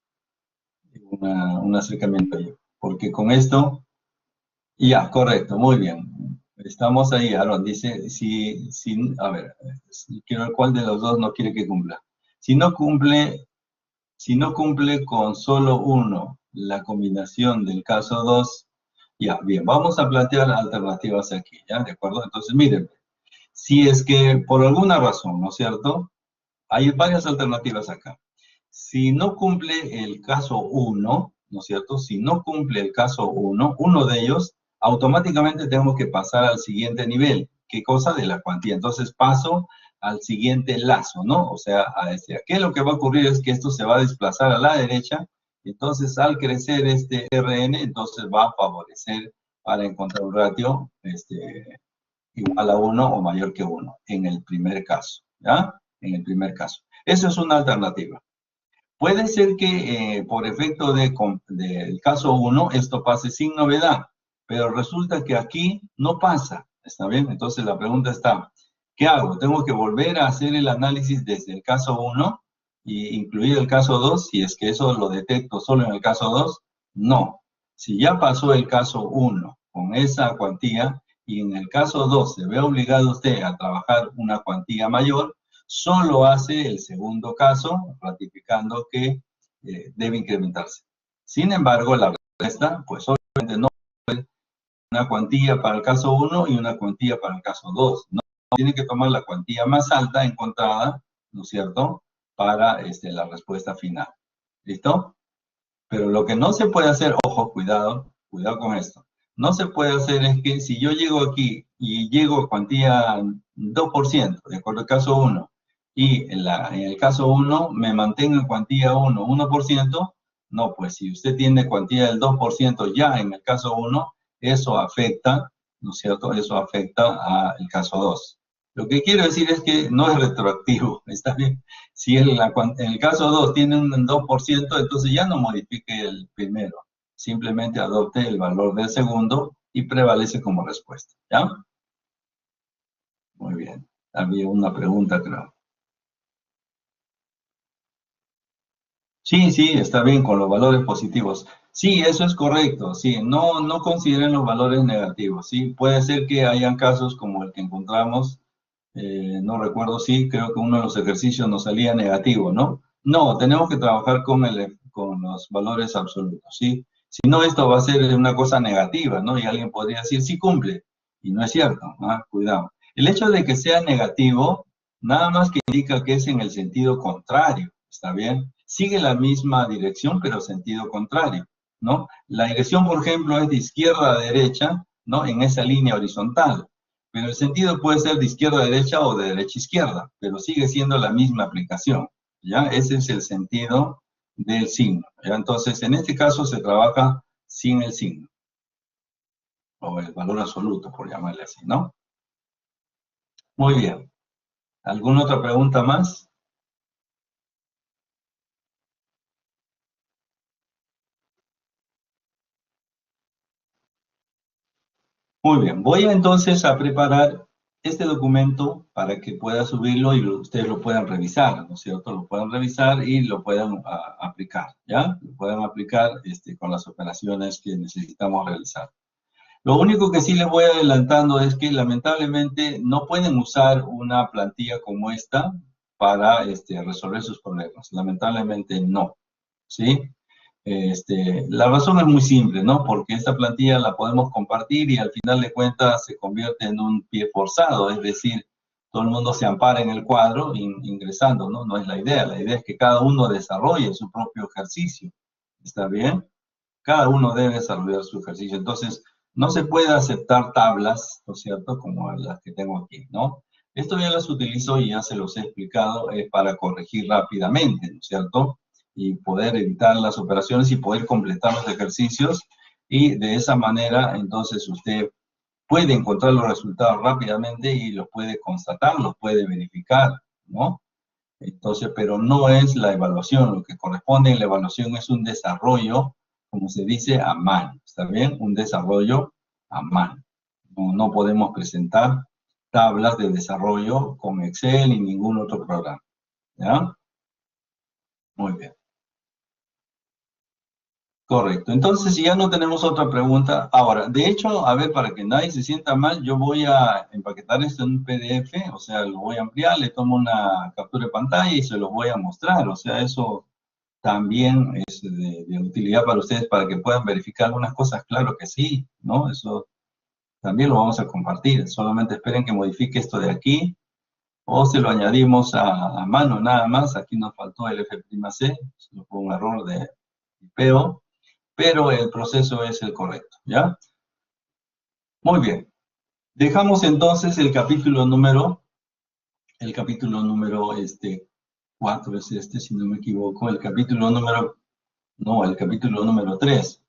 Speaker 1: un acercamiento ahí. Porque con esto, ya, correcto, muy bien. Estamos ahí, Aaron dice, a ver, quiero ver cuál de los dos no quiere que cumpla. Si no cumple con solo uno la combinación del caso 2, ya, bien, vamos a plantear alternativas aquí, ¿ya? ¿De acuerdo? Entonces, miren, si es que por alguna razón, ¿no es cierto? Hay varias alternativas acá. Si no cumple el caso 1, ¿no es cierto? Si no cumple el caso 1, uno de ellos, automáticamente tenemos que pasar al siguiente nivel. ¿Qué cosa? De la cuantía. Entonces paso al siguiente lazo, ¿no? O sea, a este. Aquí lo que va a ocurrir es que esto se va a desplazar a la derecha. Entonces, al crecer este Rn, entonces va a favorecer para encontrar un ratio igual a 1 o mayor que 1 en el primer caso, ¿ya? En el primer caso. Eso es una alternativa. Puede ser que por efecto del caso 1 esto pase sin novedad, pero resulta que aquí no pasa, ¿está bien? Entonces la pregunta está, ¿qué hago? ¿Tengo que volver a hacer el análisis desde el caso 1 e incluir el caso 2? Si es que eso lo detecto solo en el caso 2, no. Si ya pasó el caso 1 con esa cuantía y en el caso 2 se ve obligado usted a trabajar una cuantía mayor, solo hace el segundo caso, ratificando que debe incrementarse. Sin embargo, la respuesta, pues obviamente no es una cuantía para el caso 1 y una cuantía para el caso 2. No, tiene que tomar la cuantía más alta encontrada, ¿no es cierto?, para la respuesta final. ¿Listo? Pero lo que no se puede hacer, ojo, cuidado con esto. No se puede hacer es que si yo llego aquí y llego a cuantía 2%, de acuerdo al caso 1, y en el caso 1 me mantengo en cuantía 1%, no, pues si usted tiene cuantía del 2% ya en el caso 1, eso afecta, ¿no es cierto? Eso afecta al caso 2. Lo que quiero decir es que no es retroactivo, ¿está bien? Si en el caso 2 tiene un 2%, entonces ya no modifique el primero, simplemente adopte el valor del segundo y prevalece como respuesta, ¿ya? Muy bien. Había una pregunta, creo. Sí, sí, está bien con los valores positivos. Sí, eso es correcto. Sí, no consideren los valores negativos. Sí, puede ser que hayan casos como el que encontramos. No recuerdo si creo que uno de los ejercicios nos salía negativo, ¿no? No, tenemos que trabajar con los valores absolutos, ¿sí? Si no, esto va a ser una cosa negativa, ¿no? Y alguien podría decir, sí cumple, y no es cierto, ¿ah? Cuidado. El hecho de que sea negativo, nada más que indica que es en el sentido contrario, ¿está bien? Sigue la misma dirección, pero sentido contrario, ¿no? La dirección, por ejemplo, es de izquierda a derecha, ¿no? En esa línea horizontal. Pero el sentido puede ser de izquierda a derecha o de derecha a izquierda, pero sigue siendo la misma aplicación, ¿ya? Ese es el sentido del signo, ¿ya? Entonces, en este caso se trabaja sin el signo, o el valor absoluto, por llamarle así, ¿no? Muy bien. ¿Alguna otra pregunta más? Muy bien. Voy entonces a preparar este documento para que pueda subirlo y ustedes lo puedan revisar, ¿no es cierto? Lo puedan revisar y lo puedan aplicar, ¿ya? Lo puedan aplicar con las operaciones que necesitamos realizar. Lo único que sí les voy adelantando es que lamentablemente no pueden usar una plantilla como esta para resolver sus problemas. Lamentablemente no, ¿sí? La razón es muy simple, ¿no? Porque esta plantilla la podemos compartir y al final de cuentas se convierte en un pie forzado, es decir, todo el mundo se ampara en el cuadro ingresando, ¿no? No es la idea es que cada uno desarrolle su propio ejercicio, ¿está bien? Cada uno debe desarrollar su ejercicio. Entonces, no se puede aceptar tablas, ¿no es cierto?, como las que tengo aquí, ¿no? Esto ya las utilizo y ya se los he explicado para corregir rápidamente, ¿no es cierto?, y poder evitar las operaciones y poder completar los ejercicios y de esa manera, entonces, usted puede encontrar los resultados rápidamente y los puede constatar, los puede verificar, ¿no? Entonces, pero no es la evaluación, lo que corresponde en la evaluación es un desarrollo, como se dice, a mano, ¿está bien? Un desarrollo a mano. No podemos presentar tablas de desarrollo con Excel ni ningún otro programa, ¿ya? Muy bien. Correcto. Entonces, si ya no tenemos otra pregunta, ahora, de hecho, a ver, para que nadie se sienta mal, yo voy a empaquetar esto en un PDF, o sea, lo voy a ampliar, le tomo una captura de pantalla y se los voy a mostrar, o sea, eso también es de utilidad para ustedes para que puedan verificar algunas cosas, claro que sí, ¿no? Eso también lo vamos a compartir, solamente esperen que modifique esto de aquí, o se lo añadimos a mano nada más, aquí nos faltó el F'C, fue un error de tipeo, pero el proceso es el correcto, ¿ya? Muy bien. Dejamos entonces el capítulo número 4 es si no me equivoco, el capítulo número 3.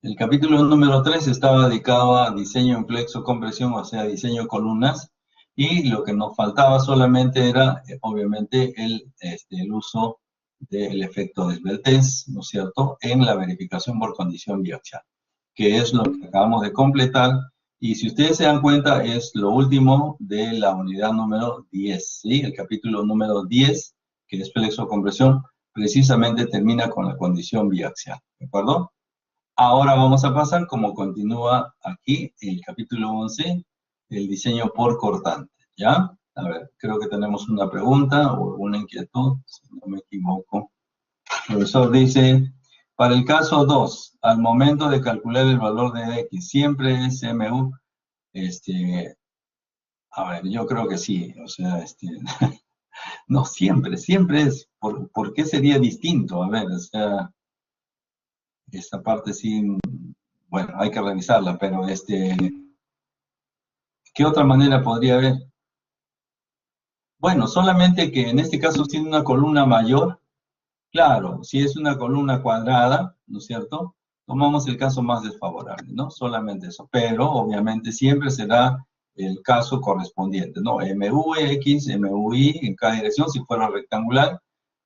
Speaker 1: El capítulo número 3 estaba dedicado a diseño en flexo-compresión, o sea, diseño de columnas, y lo que nos faltaba solamente era, obviamente, el uso del efecto de Sveltez, ¿no es cierto?, en la verificación por condición biaxial, que es lo que acabamos de completar, y si ustedes se dan cuenta, es lo último de la unidad número 10, ¿sí? El capítulo número 10, que es flexo-compresión, precisamente termina con la condición biaxial, ¿de acuerdo? Ahora vamos a pasar, como continúa aquí, el capítulo 11, el diseño por cortante, ¿ya? A ver, creo que tenemos una pregunta o una inquietud, si no me equivoco. El profesor dice, para el caso 2, al momento de calcular el valor de X, ¿siempre es MU? A ver, yo creo que sí, o sea, no siempre, siempre es. ¿Por qué sería distinto? A ver, o sea, esta parte sí, bueno, hay que revisarla, pero ¿qué otra manera podría haber? Bueno, solamente que en este caso tiene una columna mayor. Claro, si es una columna cuadrada, ¿no es cierto? Tomamos el caso más desfavorable, ¿no? Solamente eso. Pero, obviamente, siempre será el caso correspondiente, ¿no? MUX, MUY en cada dirección, si fuera rectangular,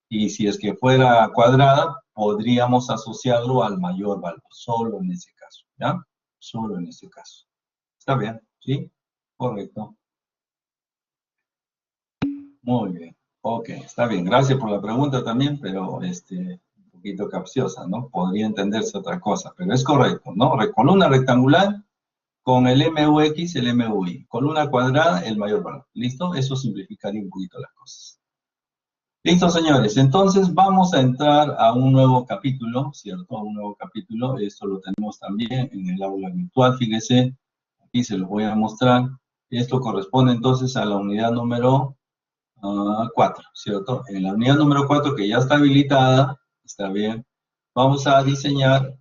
Speaker 1: y si es que fuera cuadrada, podríamos asociarlo al mayor valor, solo en ese caso, ¿ya? Solo en ese caso. ¿Está bien? ¿Sí? Correcto. Muy bien. Ok, está bien. Gracias por la pregunta también, pero un poquito capciosa, ¿no? Podría entenderse otra cosa, pero es correcto, ¿no? Columna rectangular con el MUX, el MUY. Columna cuadrada, el mayor valor. ¿Listo? Eso simplificaría un poquito las cosas. Listo, señores. Entonces vamos a entrar a un nuevo capítulo, ¿cierto? A un nuevo capítulo. Esto lo tenemos también en el aula virtual, fíjese. Aquí se los voy a mostrar. Esto corresponde entonces a la unidad número 4, ¿cierto? En la unidad número 4, que ya está habilitada, está bien, vamos a diseñar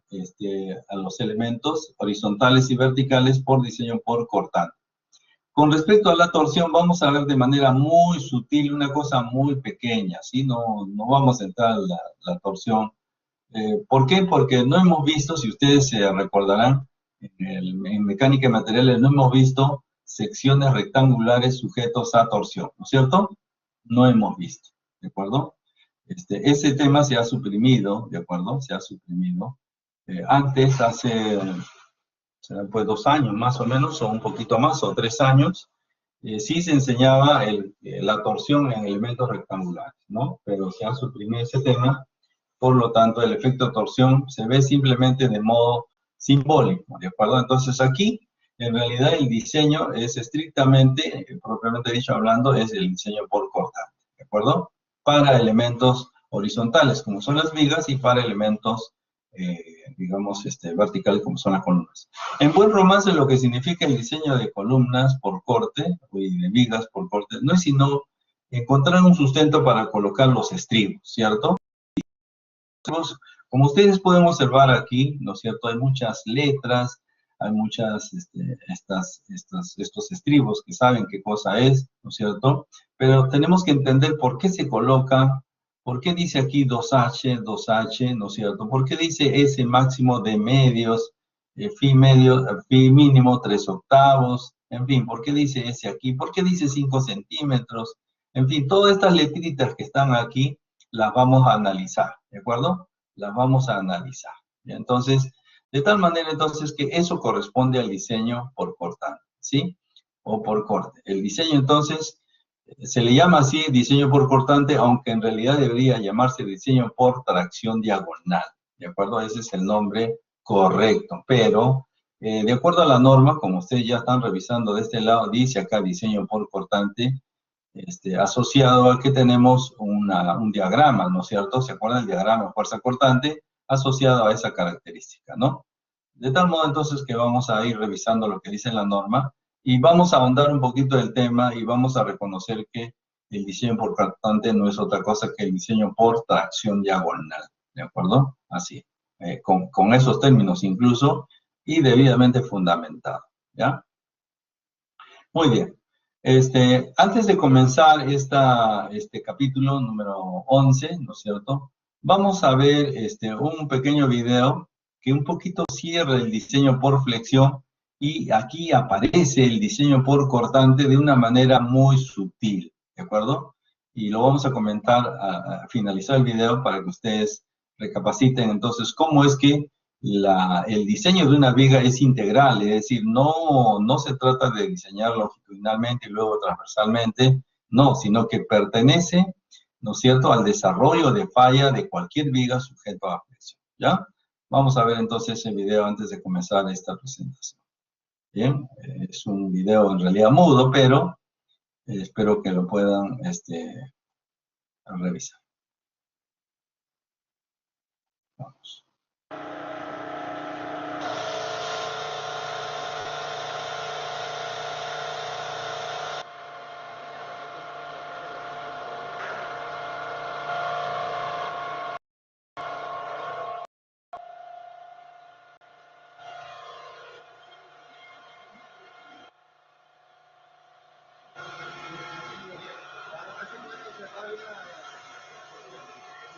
Speaker 1: a los elementos horizontales y verticales por diseño por cortante. Con respecto a la torsión, vamos a ver de manera muy sutil una cosa muy pequeña, ¿sí? No vamos a entrar a la torsión. ¿Por qué? Porque no hemos visto, si ustedes se recordarán, en mecánica de materiales no hemos visto secciones rectangulares sujetos a torsión, ¿no es cierto? No hemos visto, ¿de acuerdo? Ese tema se ha suprimido, ¿de acuerdo? Se ha suprimido. Antes, hace pues 2 años más o menos, o un poquito más, o 3 años, sí se enseñaba la torsión en elementos rectangulares, ¿no? Pero se ha suprimido ese tema, por lo tanto el efecto de torsión se ve simplemente de modo simbólico, ¿de acuerdo? Entonces aquí, en realidad el diseño es estrictamente, propiamente dicho hablando, es el diseño por cortante, ¿de acuerdo? Para elementos horizontales, como son las vigas, y para elementos, digamos, verticales, como son las columnas. En buen romance, lo que significa el diseño de columnas por corte, y de vigas por corte, no es sino encontrar un sustento para colocar los estribos, ¿cierto? Como ustedes pueden observar aquí, ¿no es cierto? Hay muchas letras, hay muchas, estos estribos que saben qué cosa es, ¿no es cierto? Pero tenemos que entender por qué se coloca, por qué dice aquí 2H, 2H, ¿no es cierto? ¿Por qué dice S máximo de medios, Fi medio, Fi mínimo 3/8, en fin, ¿por qué dice S aquí? ¿Por qué dice 5 centímetros? En fin, todas estas letritas que están aquí, las vamos a analizar, ¿de acuerdo? Las vamos a analizar. ¿Ya? Entonces, de tal manera entonces que eso corresponde al diseño por cortante, ¿sí? O por corte. El diseño entonces se le llama así diseño por cortante, aunque en realidad debería llamarse diseño por tracción diagonal, ¿de acuerdo? Ese es el nombre correcto, pero de acuerdo a la norma, como ustedes ya están revisando de este lado, dice acá diseño por cortante, asociado a que tenemos un diagrama, ¿no es cierto? ¿Se acuerdan el diagrama de fuerza cortante? Asociado a esa característica, ¿no? De tal modo entonces que vamos a ir revisando lo que dice la norma y vamos a ahondar un poquito del tema y vamos a reconocer que el diseño por cortante no es otra cosa que el diseño por tracción diagonal, ¿de acuerdo? Así, con esos términos incluso y debidamente fundamentado, ¿ya? Muy bien. Antes de comenzar este capítulo número 11, ¿no es cierto? Vamos a ver un pequeño video que un poquito cierra el diseño por flexión y aquí aparece el diseño por cortante de una manera muy sutil, ¿de acuerdo? Y lo vamos a comentar a finalizar el video para que ustedes recapaciten entonces cómo es que el diseño de una viga es integral, es decir, no se trata de diseñar longitudinalmente y luego transversalmente, no, sino que pertenece, ¿no es cierto?, al desarrollo de falla de cualquier viga sujeto a flexión, ¿ya? Vamos a ver entonces el video antes de comenzar esta presentación. Bien, es un video en realidad mudo, pero espero que lo puedan revisar. Vamos.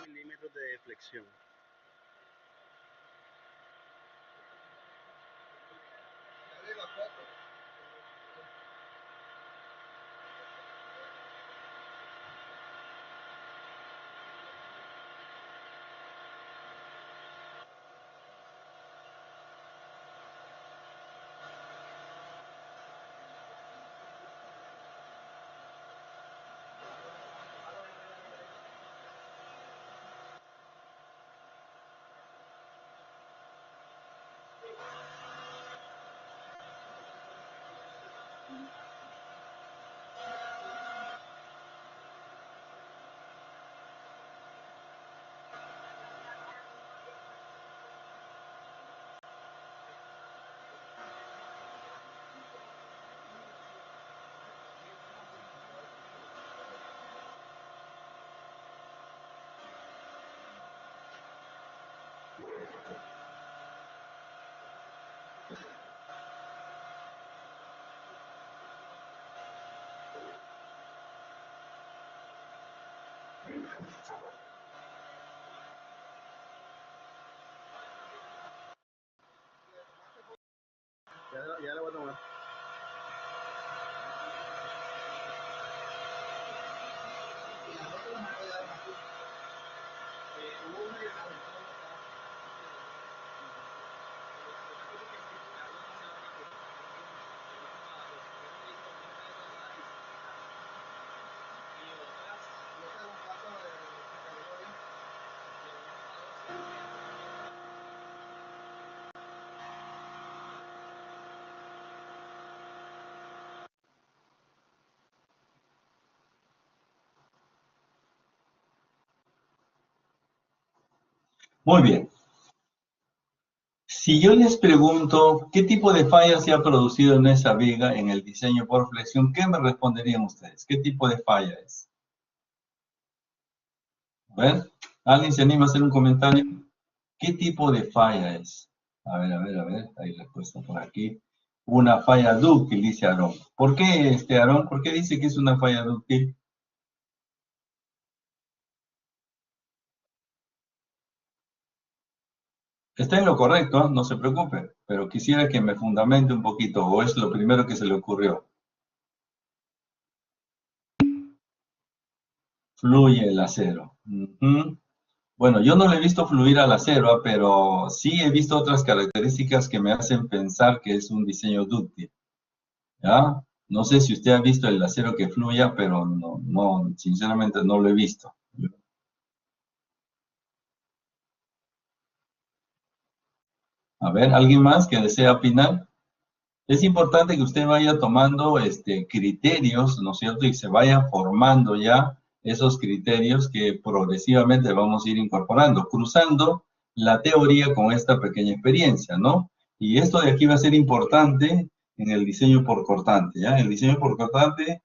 Speaker 3: Milímetros de flexión. Ya la voy a tomar.
Speaker 1: Muy bien. Si yo les pregunto qué tipo de falla se ha producido en esa viga en el diseño por flexión, ¿qué me responderían ustedes? ¿Qué tipo de falla es? A ver, ¿alguien se anima a hacer un comentario? ¿Qué tipo de falla es? A ver, hay respuesta por aquí. Una falla dúctil, dice Aarón. ¿Por qué, Aarón? ¿Por qué dice que es una falla dúctil? Está en lo correcto, no se preocupe, pero quisiera que me fundamente un poquito, o es lo primero que se le ocurrió. Fluye el acero. Bueno, yo no le he visto fluir al acero, pero sí he visto otras características que me hacen pensar que es un diseño dúctil. ¿Ya? No sé si usted ha visto el acero que fluya, pero no, sinceramente no lo he visto. A ver, ¿alguien más que desea opinar? Es importante que usted vaya tomando criterios, ¿no es cierto? Y se vaya formando ya esos criterios que progresivamente vamos a ir incorporando, cruzando la teoría con esta pequeña experiencia, ¿no? Y esto de aquí va a ser importante en el diseño por cortante, ¿ya? El diseño por cortante,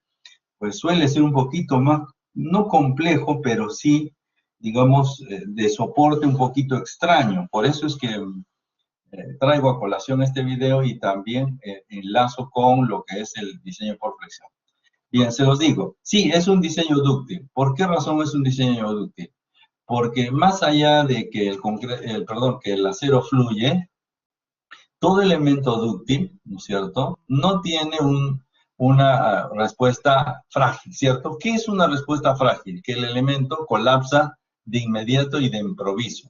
Speaker 1: pues suele ser un poquito más, no complejo, pero sí, digamos, de soporte un poquito extraño. Por eso es que traigo a colación este video y también enlazo con lo que es el diseño por flexión. Bien, se los digo, sí, es un diseño dúctil. ¿Por qué razón es un diseño dúctil? Porque más allá de que que el acero fluye, todo elemento dúctil, ¿no es cierto?, no tiene una respuesta frágil, ¿cierto? ¿Qué es una respuesta frágil? Que el elemento colapsa de inmediato y de improviso.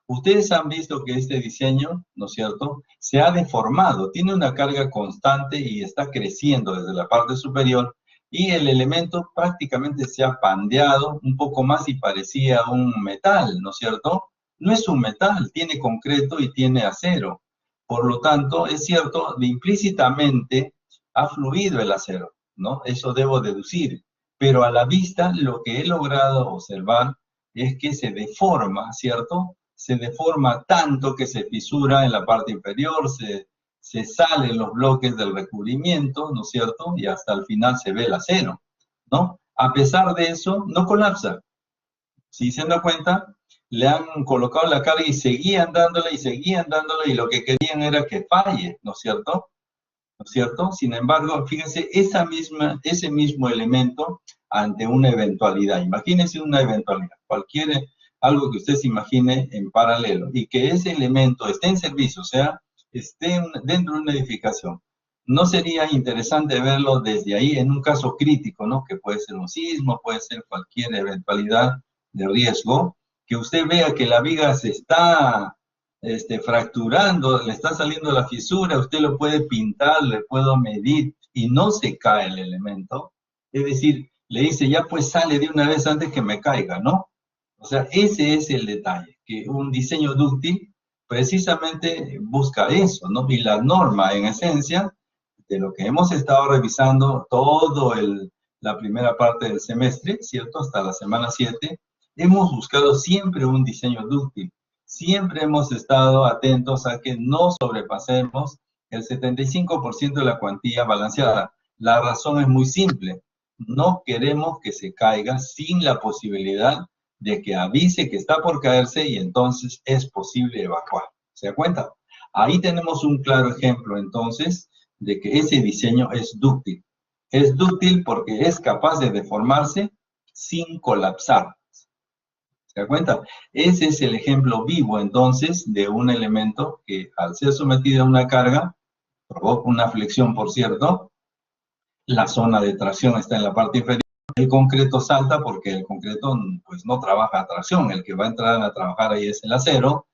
Speaker 1: Ustedes han visto que este diseño, ¿no es cierto?, se ha deformado, tiene una carga constante y está creciendo desde la parte superior y el elemento prácticamente se ha pandeado un poco más y parecía un metal, ¿no es cierto? No es un metal, tiene concreto y tiene acero. Por lo tanto, es cierto, implícitamente ha fluido el acero, ¿no? Eso debo deducir. Pero a la vista, lo que he logrado observar es que se deforma, ¿cierto? Se deforma tanto que se fisura en la parte inferior, se salen los bloques del recubrimiento, ¿no es cierto? Y hasta el final se ve el acero, ¿no? A pesar de eso, no colapsa. Si se dan cuenta, le han colocado la carga y seguían dándole y lo que querían era que falle, ¿no es cierto? ¿No es cierto? Sin embargo, fíjense, ese mismo elemento ante una eventualidad. Imagínense una eventualidad, algo que usted se imagine en paralelo, y que ese elemento esté en servicio, o sea, esté dentro de una edificación. ¿No sería interesante verlo desde ahí en un caso crítico, ¿no? Que puede ser un sismo, puede ser cualquier eventualidad de riesgo, que usted vea que la viga se está fracturando, le está saliendo la fisura, usted lo puede pintar, le puedo medir y no se cae el elemento. Es decir, le dice, ya pues sale de una vez antes que me caiga, ¿no? O sea, ese es el detalle, que un diseño dúctil precisamente busca eso, ¿no? Y la norma, en esencia, de lo que hemos estado revisando la primera parte del semestre, ¿cierto? Hasta la semana 7, hemos buscado siempre un diseño dúctil. Siempre hemos estado atentos a que no sobrepasemos el 75% de la cuantía balanceada. La razón es muy simple. No queremos que se caiga sin la posibilidad de que avise que está por caerse y entonces es posible evacuar. ¿Se da cuenta? Ahí tenemos un claro ejemplo, entonces, de que ese diseño es dúctil. Es dúctil porque es capaz de deformarse sin colapsar. ¿Se da cuenta? Ese es el ejemplo vivo, entonces, de un elemento que al ser sometido a una carga, provoca una flexión, por cierto, la zona de tracción está en la parte inferior, el concreto salta porque el concreto pues no trabaja a tracción, el que va a entrar a trabajar ahí es el acero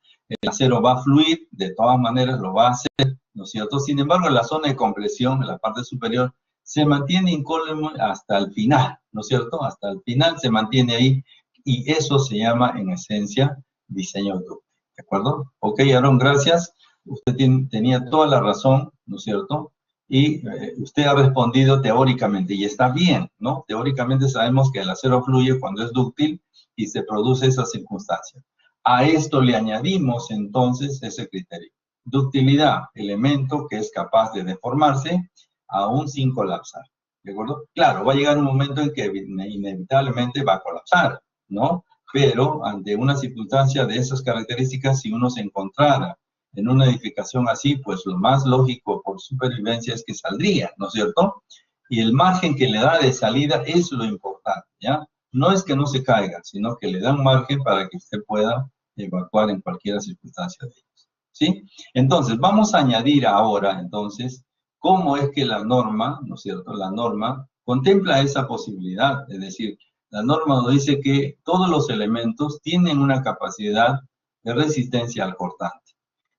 Speaker 1: va a fluir, de todas maneras lo va a hacer, ¿no es cierto? Sin embargo, la zona de compresión, en la parte superior, se mantiene incólume hasta el final, ¿no es cierto? Hasta el final se mantiene ahí y eso se llama, en esencia, diseño dúctil, ¿de acuerdo? Ok, Aaron, gracias. Usted tenía toda la razón, ¿no es cierto? Y usted ha respondido teóricamente y está bien, ¿no? Teóricamente sabemos que el acero fluye cuando es dúctil y se produce esa circunstancia. A esto le añadimos entonces ese criterio. Ductilidad, elemento que es capaz de deformarse aún sin colapsar. ¿De acuerdo? Claro, va a llegar un momento en que inevitablemente va a colapsar, ¿no? Pero ante una circunstancia de esas características, si uno se encontrara en una edificación así, pues lo más lógico por supervivencia es que saldría, ¿no es cierto? Y el margen que le da de salida es lo importante, ¿ya? No es que no se caiga, sino que le da un margen para que usted pueda evacuar en cualquier circunstancia de ellos, ¿sí? Entonces, vamos a añadir ahora, entonces, cómo es que la norma, ¿no es cierto? La norma contempla esa posibilidad, es decir, la norma nos dice que todos los elementos tienen una capacidad de resistencia al cortante.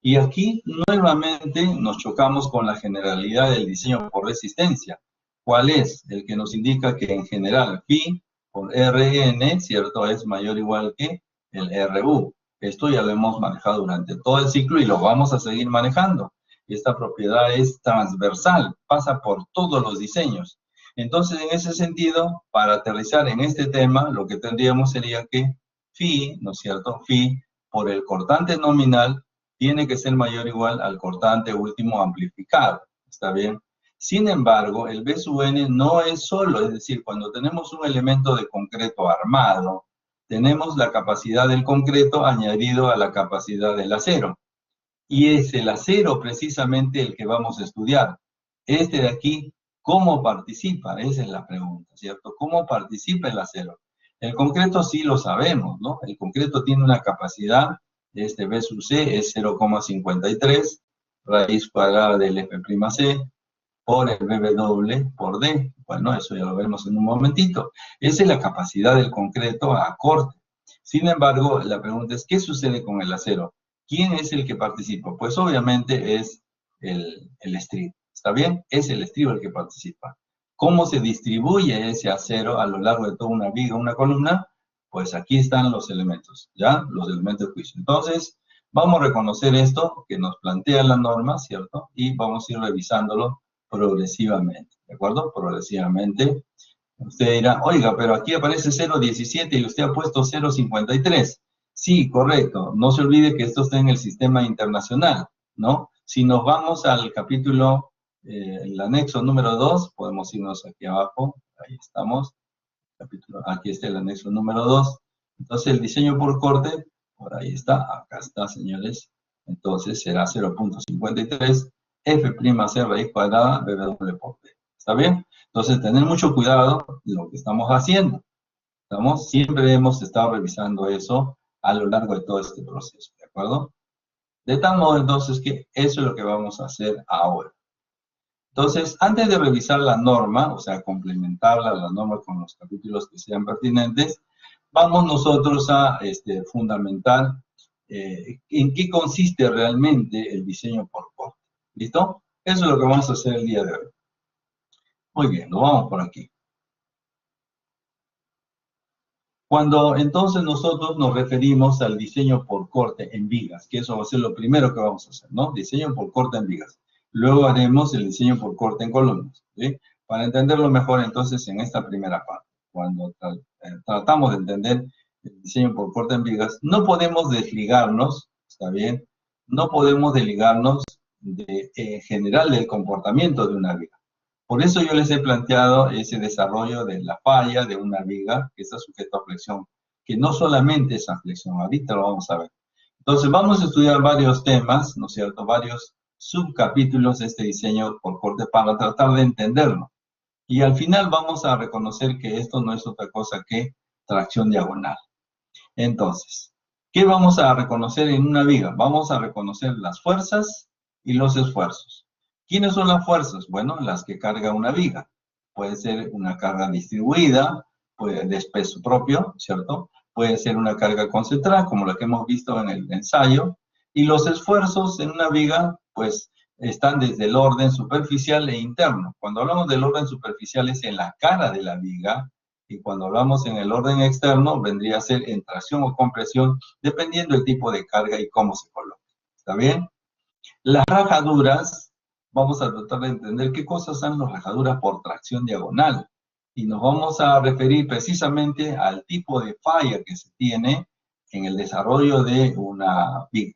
Speaker 1: Y aquí, nuevamente, nos chocamos con la generalidad del diseño por resistencia. ¿Cuál es? El que nos indica que en general, phi por Rn, ¿cierto? Es mayor o igual que el Ru. Esto ya lo hemos manejado durante todo el ciclo y lo vamos a seguir manejando. Esta propiedad es transversal, pasa por todos los diseños. Entonces, en ese sentido, para aterrizar en este tema, lo que tendríamos sería que phi, ¿no es cierto? Phi por el cortante nominal tiene que ser mayor o igual al cortante último amplificado. ¿Está bien? Sin embargo, el B sub n no es solo, es decir, cuando tenemos un elemento de concreto armado, tenemos la capacidad del concreto añadido a la capacidad del acero. Y es el acero precisamente el que vamos a estudiar. Este de aquí, ¿cómo participa? Esa es la pregunta, ¿cierto? ¿Cómo participa el acero? El concreto sí lo sabemos, ¿no? El concreto tiene una capacidad, este B sub C es 0,53, raíz cuadrada del F'C, por el BW por D. Bueno, eso ya lo vemos en un momentito. Esa es la capacidad del concreto a corte. Sin embargo, la pregunta es, ¿qué sucede con el acero? ¿Quién es el que participa? Pues obviamente es el estribo. ¿Está bien? Es el estribo el que participa. ¿Cómo se distribuye ese acero a lo largo de toda una viga, una columna? Pues aquí están los elementos, ¿ya? Los elementos de juicio. Entonces, vamos a reconocer esto que nos plantea la norma, ¿cierto? Y vamos a ir revisándolo progresivamente, ¿de acuerdo? Progresivamente. Usted dirá, oiga, pero aquí aparece 0,17 y usted ha puesto 0,53. Sí, correcto. No se olvide que esto está en el sistema internacional, ¿no? Si nos vamos al capítulo, el anexo número 2, podemos irnos aquí abajo, ahí estamos. Aquí está el anexo número 2. Entonces, el diseño por corte, por ahí está, acá está, señores. Entonces, será 0,53 F'C raíz cuadrada BW por D. ¿Está bien? Entonces, tener mucho cuidado de lo que estamos haciendo. Siempre hemos estado revisando eso a lo largo de todo este proceso, ¿de acuerdo? De tal modo, entonces, que eso es lo que vamos a hacer ahora. Entonces, antes de revisar la norma, o sea, complementarla, la norma con los capítulos que sean pertinentes, vamos nosotros a fundamentar en qué consiste realmente el diseño por corte. ¿Listo? Eso es lo que vamos a hacer el día de hoy. Muy bien, lo vamos por aquí. Cuando entonces nosotros nos referimos al diseño por corte en vigas, que eso va a ser lo primero que vamos a hacer, ¿no? Diseño por corte en vigas. Luego haremos el diseño por corte en columnas, ¿sí? Para entenderlo mejor entonces en esta primera parte, cuando tratamos de entender el diseño por corte en vigas, no podemos desligarnos, ¿está bien? No podemos desligarnos en general del comportamiento de una viga. Por eso yo les he planteado ese desarrollo de la falla de una viga que está sujeto a flexión, que no solamente es a flexión, ahorita lo vamos a ver. Entonces vamos a estudiar varios temas, ¿no es cierto? Varios subcapítulos de este diseño por corte para tratar de entenderlo. Y al final vamos a reconocer que esto no es otra cosa que tracción diagonal. Entonces, ¿qué vamos a reconocer en una viga? Vamos a reconocer las fuerzas y los esfuerzos. ¿Quiénes son las fuerzas? Bueno, las que carga una viga. Puede ser una carga distribuida, de peso propio, ¿cierto? Puede ser una carga concentrada, como la que hemos visto en el ensayo. Y los esfuerzos en una viga, pues, están desde el orden superficial e interno. Cuando hablamos del orden superficial es en la cara de la viga, y cuando hablamos en el orden externo, vendría a ser en tracción o compresión, dependiendo del tipo de carga y cómo se coloca. ¿Está bien? Las rajaduras, vamos a tratar de entender qué cosas son las rajaduras por tracción diagonal. Y nos vamos a referir precisamente al tipo de falla que se tiene en el desarrollo de una viga.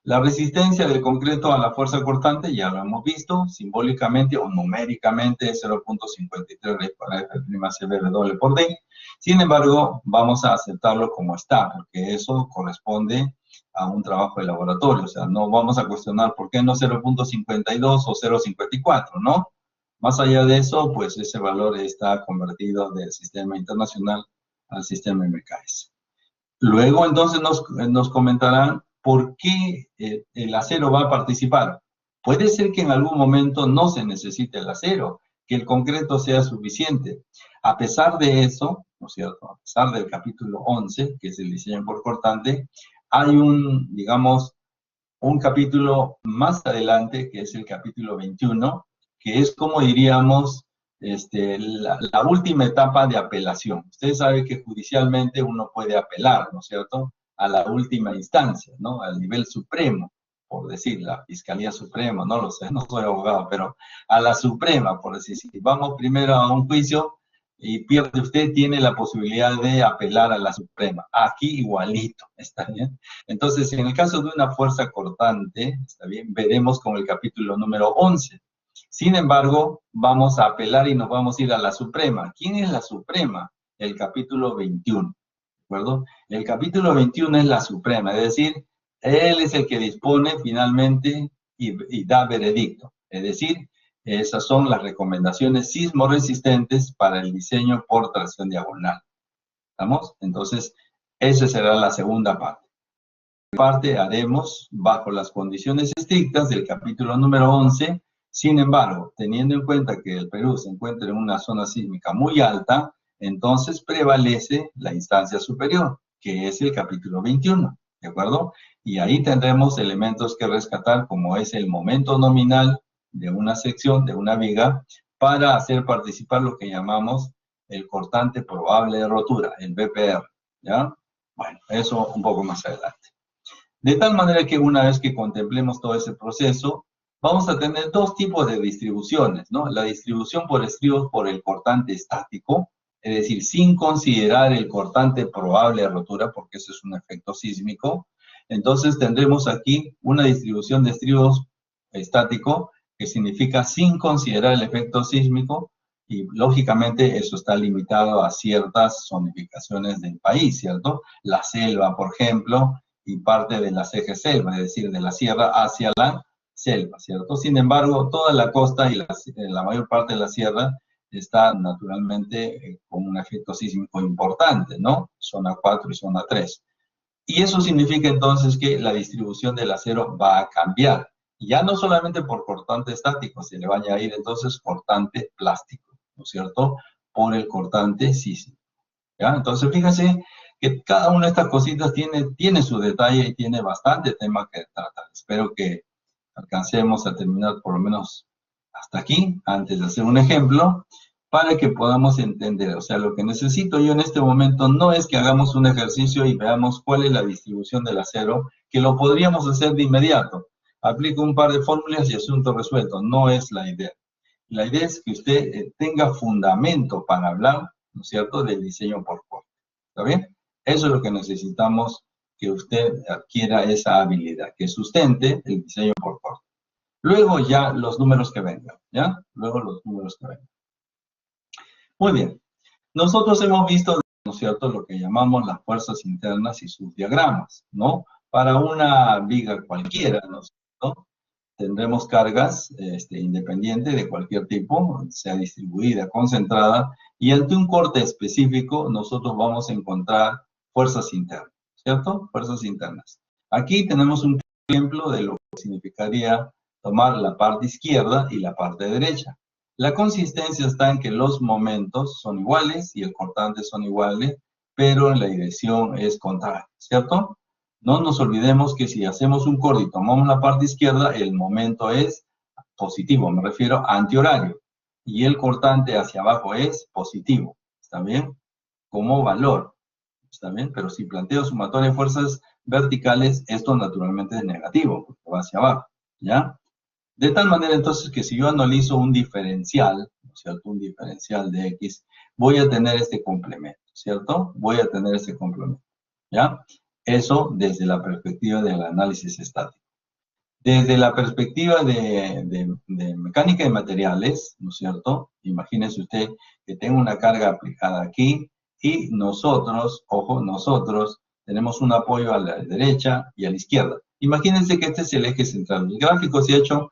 Speaker 1: La resistencia del concreto a la fuerza cortante, ya lo hemos visto, simbólicamente o numéricamente 0,53 raíz cuadrada F'C BW por D. Sin embargo, vamos a aceptarlo como está, porque eso corresponde a un trabajo de laboratorio. O sea, no vamos a cuestionar por qué no 0,52 o 0,54, ¿no? Más allá de eso, pues ese valor está convertido del sistema internacional al sistema MKS. Luego, entonces, nos comentarán por qué el acero va a participar. Puede ser que en algún momento no se necesite el acero, que el concreto sea suficiente. A pesar de eso, ¿no es cierto? A pesar del capítulo 11, que es el diseño por cortante, hay digamos, un capítulo más adelante, que es el capítulo 21, que es como diríamos, la última etapa de apelación. Ustedes saben que judicialmente uno puede apelar, ¿no es cierto?, a la última instancia, ¿no? Al nivel supremo, por decir, la Fiscalía Suprema, no lo sé, no soy abogado, pero a la Suprema, por decir, si vamos primero a un juicio y pierde usted, tiene la posibilidad de apelar a la Suprema. Aquí igualito, ¿está bien? Entonces, en el caso de una fuerza cortante, ¿está bien? Veremos con el capítulo número 11. Sin embargo, vamos a apelar y nos vamos a ir a la Suprema. ¿Quién es la Suprema? El capítulo 21, ¿de acuerdo? El capítulo 21 es la Suprema, es decir, él es el que dispone finalmente y da veredicto. Es decir, esas son las recomendaciones sismoresistentes para el diseño por tracción diagonal. ¿Estamos? Entonces, esa será la segunda parte. Parte haremos bajo las condiciones estrictas del capítulo número 11. Sin embargo, teniendo en cuenta que el Perú se encuentra en una zona sísmica muy alta, entonces prevalece la instancia superior, que es el capítulo 21, ¿de acuerdo? Y ahí tendremos elementos que rescatar, como es el momento nominal de una sección, de una viga, para hacer participar lo que llamamos el cortante probable de rotura, el BPR, ¿ya? Bueno, eso un poco más adelante. De tal manera que una vez que contemplemos todo ese proceso, vamos a tener dos tipos de distribuciones, ¿no? La distribución por estribos por el cortante estático, es decir, sin considerar el cortante probable de rotura, porque ese es un efecto sísmico. Entonces tendremos aquí una distribución de estribos estático, que significa sin considerar el efecto sísmico, y lógicamente eso está limitado a ciertas zonificaciones del país, ¿cierto? La selva, por ejemplo, y parte de las ejes selva, es decir, de la sierra hacia la selva, ¿cierto? Sin embargo, toda la costa y la mayor parte de la sierra está naturalmente con un efecto sísmico importante, ¿no? Zona 4 y zona 3. Y eso significa entonces que la distribución del acero va a cambiar. Ya no solamente por cortante estático, se le va a añadir entonces cortante plástico, ¿no es cierto? Por el cortante sísmico, ¿ya? Entonces, fíjense que cada una de estas cositas tiene su detalle y tiene bastante tema que tratar. Espero que alcancemos a terminar por lo menos hasta aquí, antes de hacer un ejemplo, para que podamos entender. O sea, lo que necesito yo en este momento no es que hagamos un ejercicio y veamos cuál es la distribución del acero, que lo podríamos hacer de inmediato. Aplico un par de fórmulas y asunto resuelto. No es la idea. La idea es que usted tenga fundamento para hablar, ¿no es cierto?, del diseño por corte. ¿Está bien? Eso es lo que necesitamos, que usted adquiera esa habilidad, que sustente el diseño por corte. Luego ya los números que vengan, ¿ya? Luego los números que vengan. Muy bien. Nosotros hemos visto, ¿no es cierto?, lo que llamamos las fuerzas internas y sus diagramas, ¿no? Para una viga cualquiera, ¿no es cierto?, tendremos cargas independientes de cualquier tipo, sea distribuida, concentrada, y ante un corte específico nosotros vamos a encontrar fuerzas internas, ¿cierto? Fuerzas internas. Aquí tenemos un ejemplo de lo que significaría tomar la parte izquierda y la parte derecha. La consistencia está en que los momentos son iguales y el cortante son iguales, pero la dirección es contraria, ¿cierto? No nos olvidemos que si hacemos un corte y tomamos la parte izquierda, el momento es positivo, me refiero a antihorario, y el cortante hacia abajo es positivo, ¿está bien? Como valor, ¿está bien? Pero si planteo sumatoria de fuerzas verticales, esto naturalmente es negativo, porque va hacia abajo, ¿ya? De tal manera entonces que si yo analizo un diferencial, ¿no es cierto?, un diferencial de X, voy a tener este complemento, ¿cierto? Voy a tener este complemento, ¿ya? Eso desde la perspectiva del análisis estático. Desde la perspectiva de mecánica de materiales, ¿no es cierto? Imagínese usted que tengo una carga aplicada aquí y nosotros, ojo, nosotros tenemos un apoyo a la derecha y a la izquierda. Imagínense que este es el eje central. El gráfico se ha hecho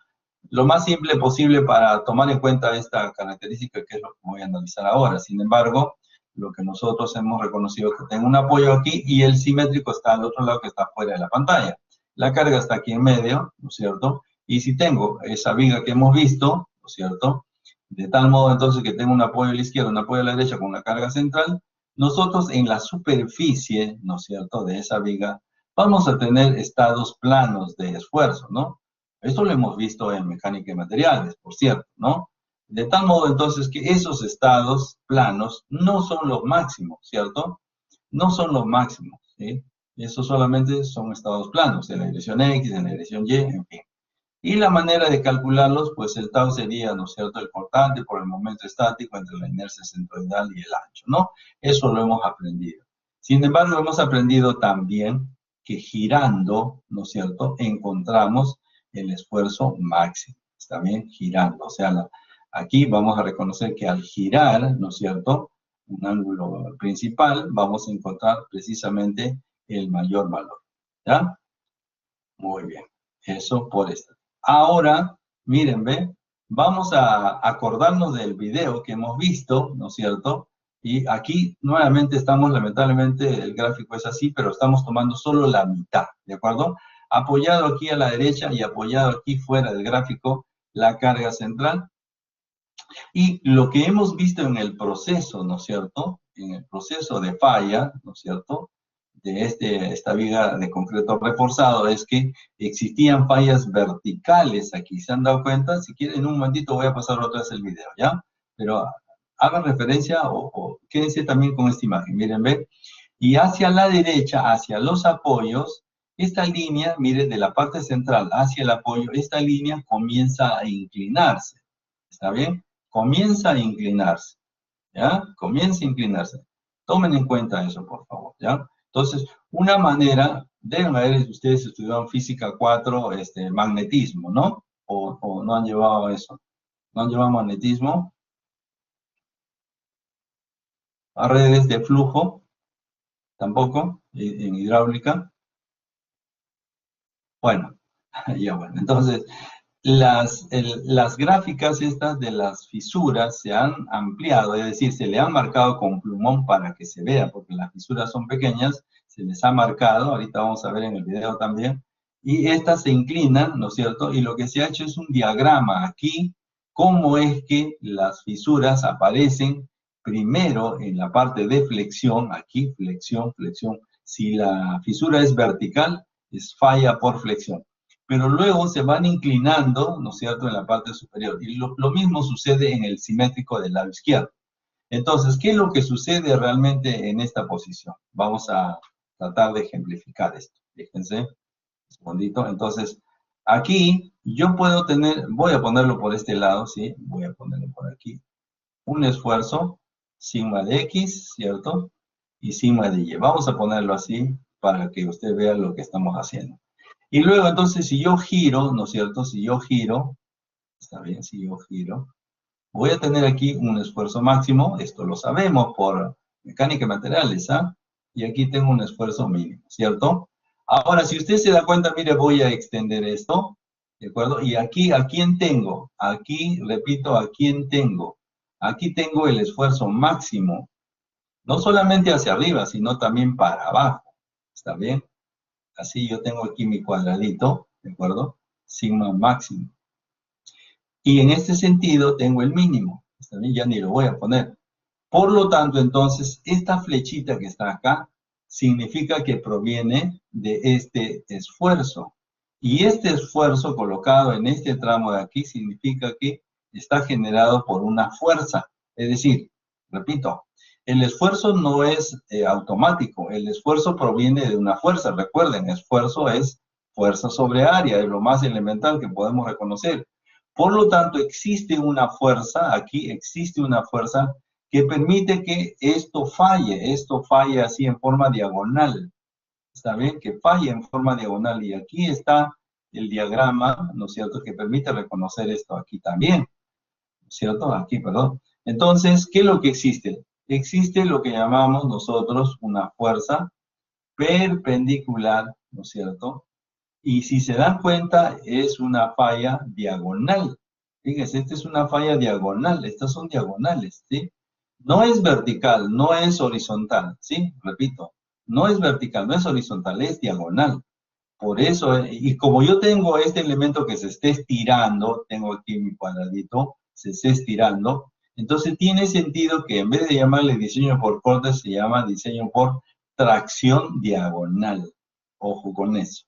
Speaker 1: lo más simple posible para tomar en cuenta esta característica, que es lo que voy a analizar ahora. Sin embargo, lo que nosotros hemos reconocido es que tengo un apoyo aquí y el simétrico está al otro lado, que está fuera de la pantalla. La carga está aquí en medio, ¿no es cierto? Y si tengo esa viga que hemos visto, ¿no es cierto?, de tal modo entonces que tengo un apoyo a la izquierda, un apoyo a la derecha con una carga central, nosotros en la superficie, ¿no es cierto?, de esa viga, vamos a tener estados planos de esfuerzo, ¿no? Esto lo hemos visto en mecánica de materiales, por cierto, ¿no? De tal modo entonces que esos estados planos no son los máximos, ¿cierto? No son los máximos, ¿sí? Eso solamente son estados planos, en la dirección X, en la dirección Y, en fin. Y la manera de calcularlos, pues el tau sería, ¿no es cierto?, el cortante por el momento estático entre la inercia centroidal y el ancho, ¿no? Eso lo hemos aprendido. Sin embargo, hemos aprendido también que girando, ¿no es cierto?, encontramos el esfuerzo máximo. Está bien, girando. O sea, aquí vamos a reconocer que al girar, ¿no es cierto?, un ángulo principal, vamos a encontrar precisamente el mayor valor. ¿Ya? Muy bien. Eso por esto. Ahora, miren, ¿ve? Vamos a acordarnos del video que hemos visto, ¿no es cierto? Y aquí nuevamente estamos, lamentablemente, el gráfico es así, pero estamos tomando solo la mitad, ¿de acuerdo? Apoyado aquí a la derecha y apoyado aquí fuera del gráfico, la carga central. Y lo que hemos visto en el proceso, ¿no es cierto? En el proceso de falla, ¿no es cierto?, de esta viga de concreto reforzado, es que existían fallas verticales aquí. ¿Se han dado cuenta? Si quieren, en un momentito voy a pasar otra vez el video, ¿ya? Pero hagan referencia o quédense también con esta imagen. Miren, ¿ve? Y hacia la derecha, hacia los apoyos, esta línea, miren, de la parte central hacia el apoyo, esta línea comienza a inclinarse. ¿Está bien? Comienza a inclinarse, ¿ya? Comienza a inclinarse. Tomen en cuenta eso, por favor, ¿ya? Entonces, una manera, deben haber ustedes estudiaron física 4, magnetismo, ¿no? O no han llevado eso. ¿No han llevado magnetismo? A redes de flujo, tampoco, en hidráulica. Bueno, ya bueno, entonces, las gráficas estas de las fisuras se han ampliado, es decir, se le han marcado con plumón para que se vea, porque las fisuras son pequeñas, se les ha marcado, ahorita vamos a ver en el video también, y estas se inclinan, ¿no es cierto? Y lo que se ha hecho es un diagrama aquí, cómo es que las fisuras aparecen primero en la parte de flexión, aquí, flexión, flexión. Si la fisura es vertical, es falla por flexión. Pero luego se van inclinando, ¿no es cierto?, en la parte superior. Y lo mismo sucede en el simétrico del lado izquierdo. Entonces, ¿qué es lo que sucede realmente en esta posición? Vamos a tratar de ejemplificar esto. Fíjense, un segundito. Entonces, aquí yo puedo tener, voy a ponerlo por este lado, ¿sí? Voy a ponerlo por aquí. Un esfuerzo, sigma de X, ¿cierto? Y sigma de Y. Vamos a ponerlo así para que usted vea lo que estamos haciendo. Y luego, entonces, si yo giro, ¿no es cierto? Si yo giro, está bien, si yo giro, voy a tener aquí un esfuerzo máximo, esto lo sabemos por mecánica de materiales, ¿ah? Y aquí tengo un esfuerzo mínimo, ¿cierto? Ahora, si usted se da cuenta, mire, voy a extender esto, ¿de acuerdo? Y aquí, ¿a quién tengo? Aquí, repito, ¿a quién tengo? Aquí tengo el esfuerzo máximo, no solamente hacia arriba, sino también para abajo, ¿está bien? Así yo tengo aquí mi cuadradito, ¿de acuerdo? Sigma máximo. Y en este sentido tengo el mínimo. ¿Está bien? Ya ni lo voy a poner. Por lo tanto, entonces, esta flechita que está acá significa que proviene de este esfuerzo. Y este esfuerzo colocado en este tramo de aquí significa que está generado por una fuerza. Es decir, repito, el esfuerzo no es automático, el esfuerzo proviene de una fuerza. Recuerden, esfuerzo es fuerza sobre área, es lo más elemental que podemos reconocer. Por lo tanto, existe una fuerza, aquí existe una fuerza que permite que esto falle así en forma diagonal. ¿Está bien? Que falle en forma diagonal. Y aquí está el diagrama, ¿no es cierto?, que permite reconocer esto aquí también. ¿No es cierto? Aquí, perdón. Entonces, ¿qué es lo que existe? Existe lo que llamamos nosotros una fuerza perpendicular, ¿no es cierto? Y si se dan cuenta, es una falla diagonal. Fíjense, esta es una falla diagonal, estas son diagonales, ¿sí? No es vertical, no es horizontal, ¿sí? Repito, no es vertical, no es horizontal, es diagonal. Por eso, y como yo tengo este elemento que se esté estirando, tengo aquí mi cuadradito, se esté estirando, entonces tiene sentido que en vez de llamarle diseño por cortes, se llama diseño por tracción diagonal. Ojo con eso.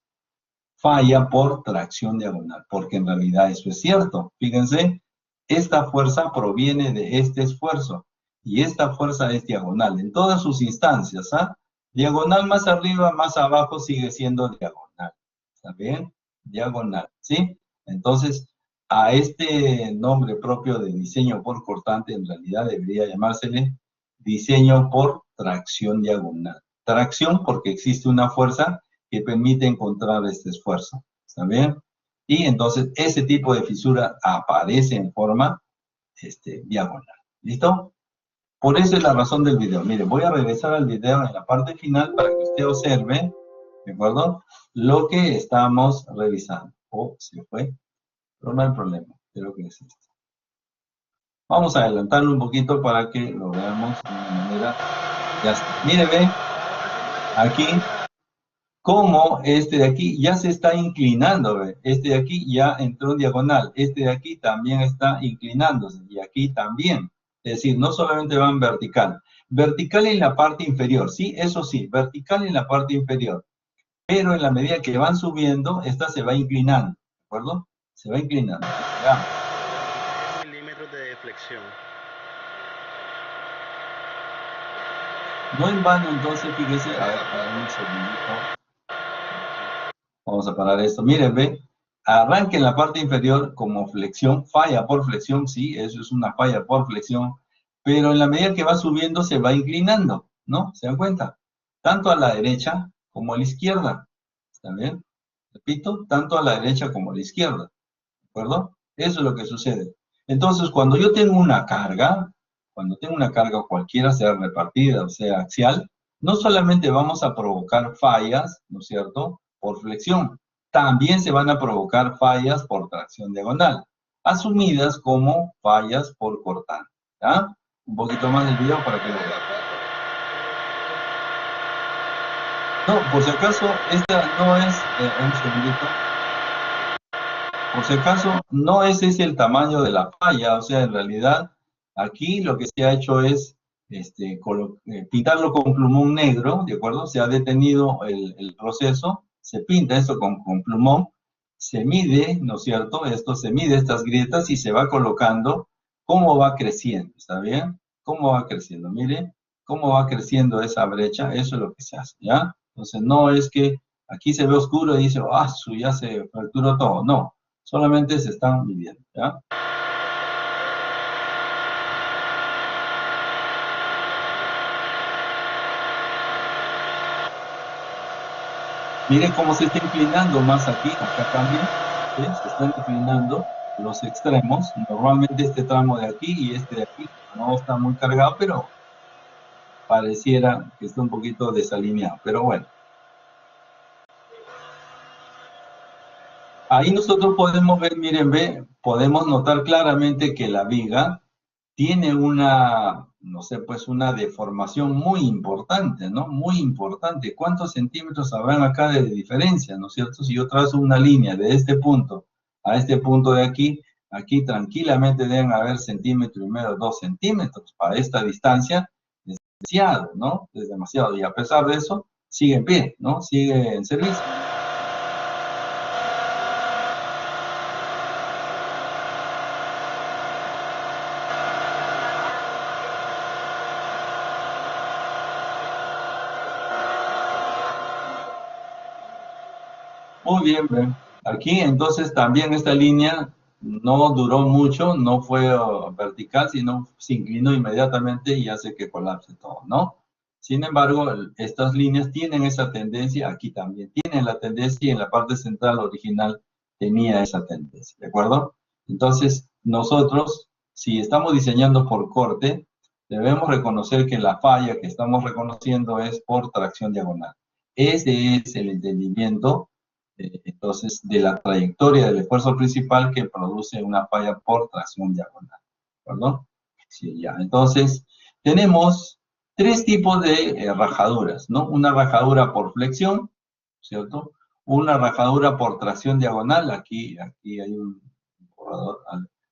Speaker 1: Falla por tracción diagonal, porque en realidad eso es cierto. Fíjense, esta fuerza proviene de este esfuerzo, y esta fuerza es diagonal en todas sus instancias, ¿ah? Diagonal más arriba, más abajo sigue siendo diagonal. ¿Está bien? Diagonal, ¿sí? Entonces, a este nombre propio de diseño por cortante, en realidad debería llamársele diseño por tracción diagonal. Tracción porque existe una fuerza que permite encontrar este esfuerzo. ¿Está bien? Y entonces ese tipo de fisura aparece en forma diagonal. ¿Listo? Por eso es la razón del video. Mire, voy a regresar al video en la parte final para que usted observe, ¿de acuerdo? Lo que estamos revisando. Oh, se fue, pero no hay problema. Creo que es esto. Vamos a adelantarlo un poquito para que lo veamos de una manera. Ya está. Mire, ve, aquí, cómo este de aquí ya se está inclinando, ve. Este de aquí ya entró en diagonal. Este de aquí también está inclinándose. Y aquí también. Es decir, no solamente van vertical. Vertical en la parte inferior, sí, eso sí, vertical en la parte inferior. Pero en la medida que van subiendo, esta se va inclinando, ¿de acuerdo? Se va inclinando. Ya.
Speaker 3: Milímetros de deflexión.
Speaker 1: No en vano, entonces, fíjese, a ver, un segundito. Vamos a parar esto. Miren, ve, arranque en la parte inferior como flexión, falla por flexión, sí, eso es una falla por flexión, pero en la medida que va subiendo se va inclinando, ¿no? ¿Se dan cuenta? Tanto a la derecha como a la izquierda, ¿está bien? Repito, tanto a la derecha como a la izquierda, ¿de acuerdo? Eso es lo que sucede. Entonces, cuando yo tengo una carga, cualquiera, sea repartida o sea axial, no solamente vamos a provocar fallas, ¿no es cierto?, por flexión, también se van a provocar fallas por tracción diagonal, asumidas como fallas por cortante, ¿ya? Un poquito más del video para que lo vean. No, por si acaso, esta no es, un segundito, por si acaso, no es ese el tamaño de la falla, o sea, en realidad, aquí lo que se ha hecho es pintarlo con plumón negro, ¿de acuerdo? Se ha detenido el proceso, se pinta esto con plumón, se mide, ¿no es cierto? Esto se mide estas grietas y se va colocando cómo va creciendo, ¿está bien? ¿Cómo va creciendo? Mire, cómo va creciendo esa brecha, eso es lo que se hace, ¿ya? Entonces, no es que aquí se ve oscuro y dice, ah, ya se fracturó todo, no. Solamente se están midiendo, ¿ya? Miren cómo se está inclinando más aquí, acá también, ¿sí? Se están inclinando los extremos. Normalmente este tramo de aquí y este de aquí no está muy cargado, pero pareciera que está un poquito desalineado, pero bueno. Ahí nosotros podemos ver, miren, podemos notar claramente que la viga tiene una, no sé, pues una deformación muy importante, ¿no? Muy importante. ¿Cuántos centímetros habrán acá de diferencia, ¿no es cierto? Si yo trazo una línea de este punto a este punto de aquí, aquí tranquilamente deben haber centímetro y medio, 2 centímetros. Para esta distancia es demasiado, ¿no? Es demasiado. Y a pesar de eso, sigue en pie, ¿no? Sigue en servicio. Muy bien, aquí entonces también esta línea no duró mucho, no fue vertical, sino se inclinó inmediatamente y hace que colapse todo, ¿no? Sin embargo, estas líneas tienen esa tendencia, aquí también tienen la tendencia y en la parte central original tenía esa tendencia, ¿de acuerdo? Entonces, nosotros, si estamos diseñando por corte, debemos reconocer que la falla que estamos reconociendo es por tracción diagonal. Ese es el entendimiento entonces, de la trayectoria del esfuerzo principal que produce una falla por tracción diagonal, ¿verdad? Sí, ya. Entonces, tenemos 3 tipos de rajaduras, ¿no? Una rajadura por flexión, ¿cierto? Una rajadura por tracción diagonal, aquí hay un borrador,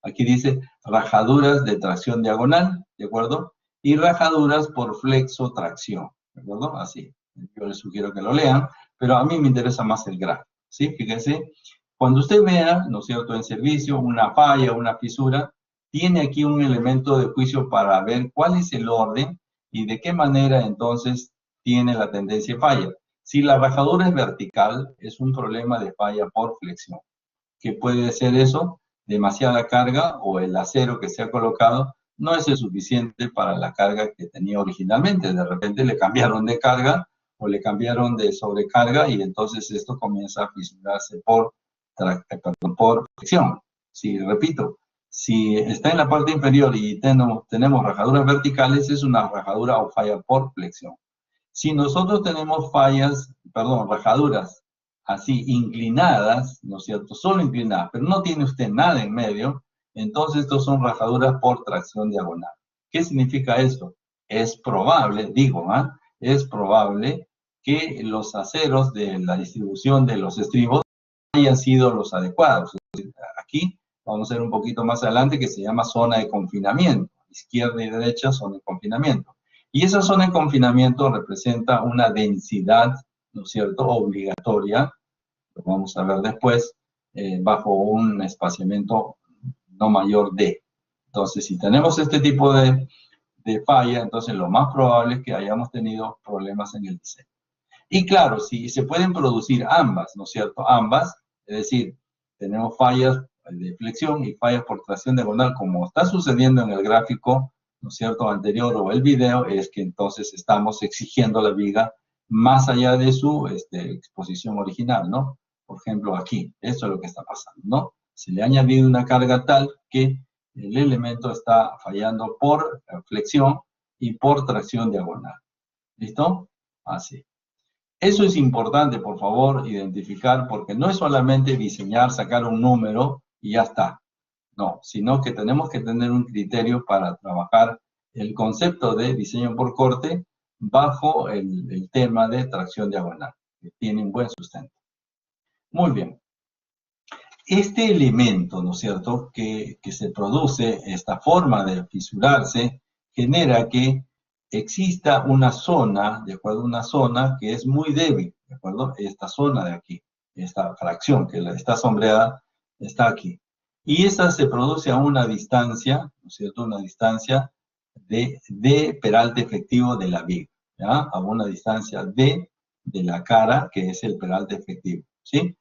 Speaker 1: aquí dice rajaduras de tracción diagonal, ¿de acuerdo? Y rajaduras por flexo-tracción, ¿de acuerdo? Así. Yo les sugiero que lo lean, pero a mí me interesa más el gráfico. ¿Sí? Fíjense, cuando usted vea, ¿no es cierto?, en servicio, una falla, una fisura, tiene aquí un elemento de juicio para ver cuál es el orden y de qué manera entonces tiene la tendencia de falla. Si la rajadura es vertical, es un problema de falla por flexión. ¿Qué puede ser eso? Demasiada carga o el acero que se ha colocado no es el suficiente para la carga que tenía originalmente. De repente le cambiaron de carga o le cambiaron de sobrecarga y entonces esto comienza a fisurarse por fricción. Sí, repito, si está en la parte inferior y tenemos rajaduras verticales, es una rajadura o falla por flexión. Si nosotros tenemos rajaduras así inclinadas, ¿no es cierto? Solo inclinadas, pero no tiene usted nada en medio, entonces estos son rajaduras por tracción diagonal. ¿Qué significa esto? Es probable, es probable que los aceros de la distribución de los estribos hayan sido los adecuados. Aquí vamos a ver un poquito más adelante que se llama zona de confinamiento. Izquierda y derecha, zona de confinamiento. Y esa zona de confinamiento representa una densidad, ¿no es cierto?, obligatoria, lo vamos a ver después, bajo un espaciamiento no mayor de. Entonces, si tenemos este tipo de falla, entonces lo más probable es que hayamos tenido problemas en el diseño. Y claro, si se pueden producir ambas, ¿no es cierto? Ambas, es decir, tenemos fallas de flexión y fallas por tracción diagonal, como está sucediendo en el gráfico, ¿no es cierto?, anterior o el video, es que entonces estamos exigiendo la viga más allá de su exposición original, ¿no? Por ejemplo, aquí, esto es lo que está pasando, ¿no? Se le ha añadido una carga tal que el elemento está fallando por flexión y por tracción diagonal. ¿Listo? Así. Eso es importante, por favor, identificar, porque no es solamente diseñar, sacar un número y ya está. No, sino que tenemos que tener un criterio para trabajar el concepto de diseño por corte bajo el tema de tracción diagonal, que tiene un buen sustento. Muy bien. Este elemento, ¿no es cierto?, que se produce, esta forma de fisurarse, genera que exista una zona, ¿de acuerdo? Una zona que es muy débil, ¿de acuerdo? Esta zona de aquí, esta fracción que está sombreada, está aquí. Y esa se produce a una distancia, ¿no es cierto?, una distancia de peralte efectivo de la viga, ¿ya? A una distancia de la cara, que es el peralte efectivo, ¿sí?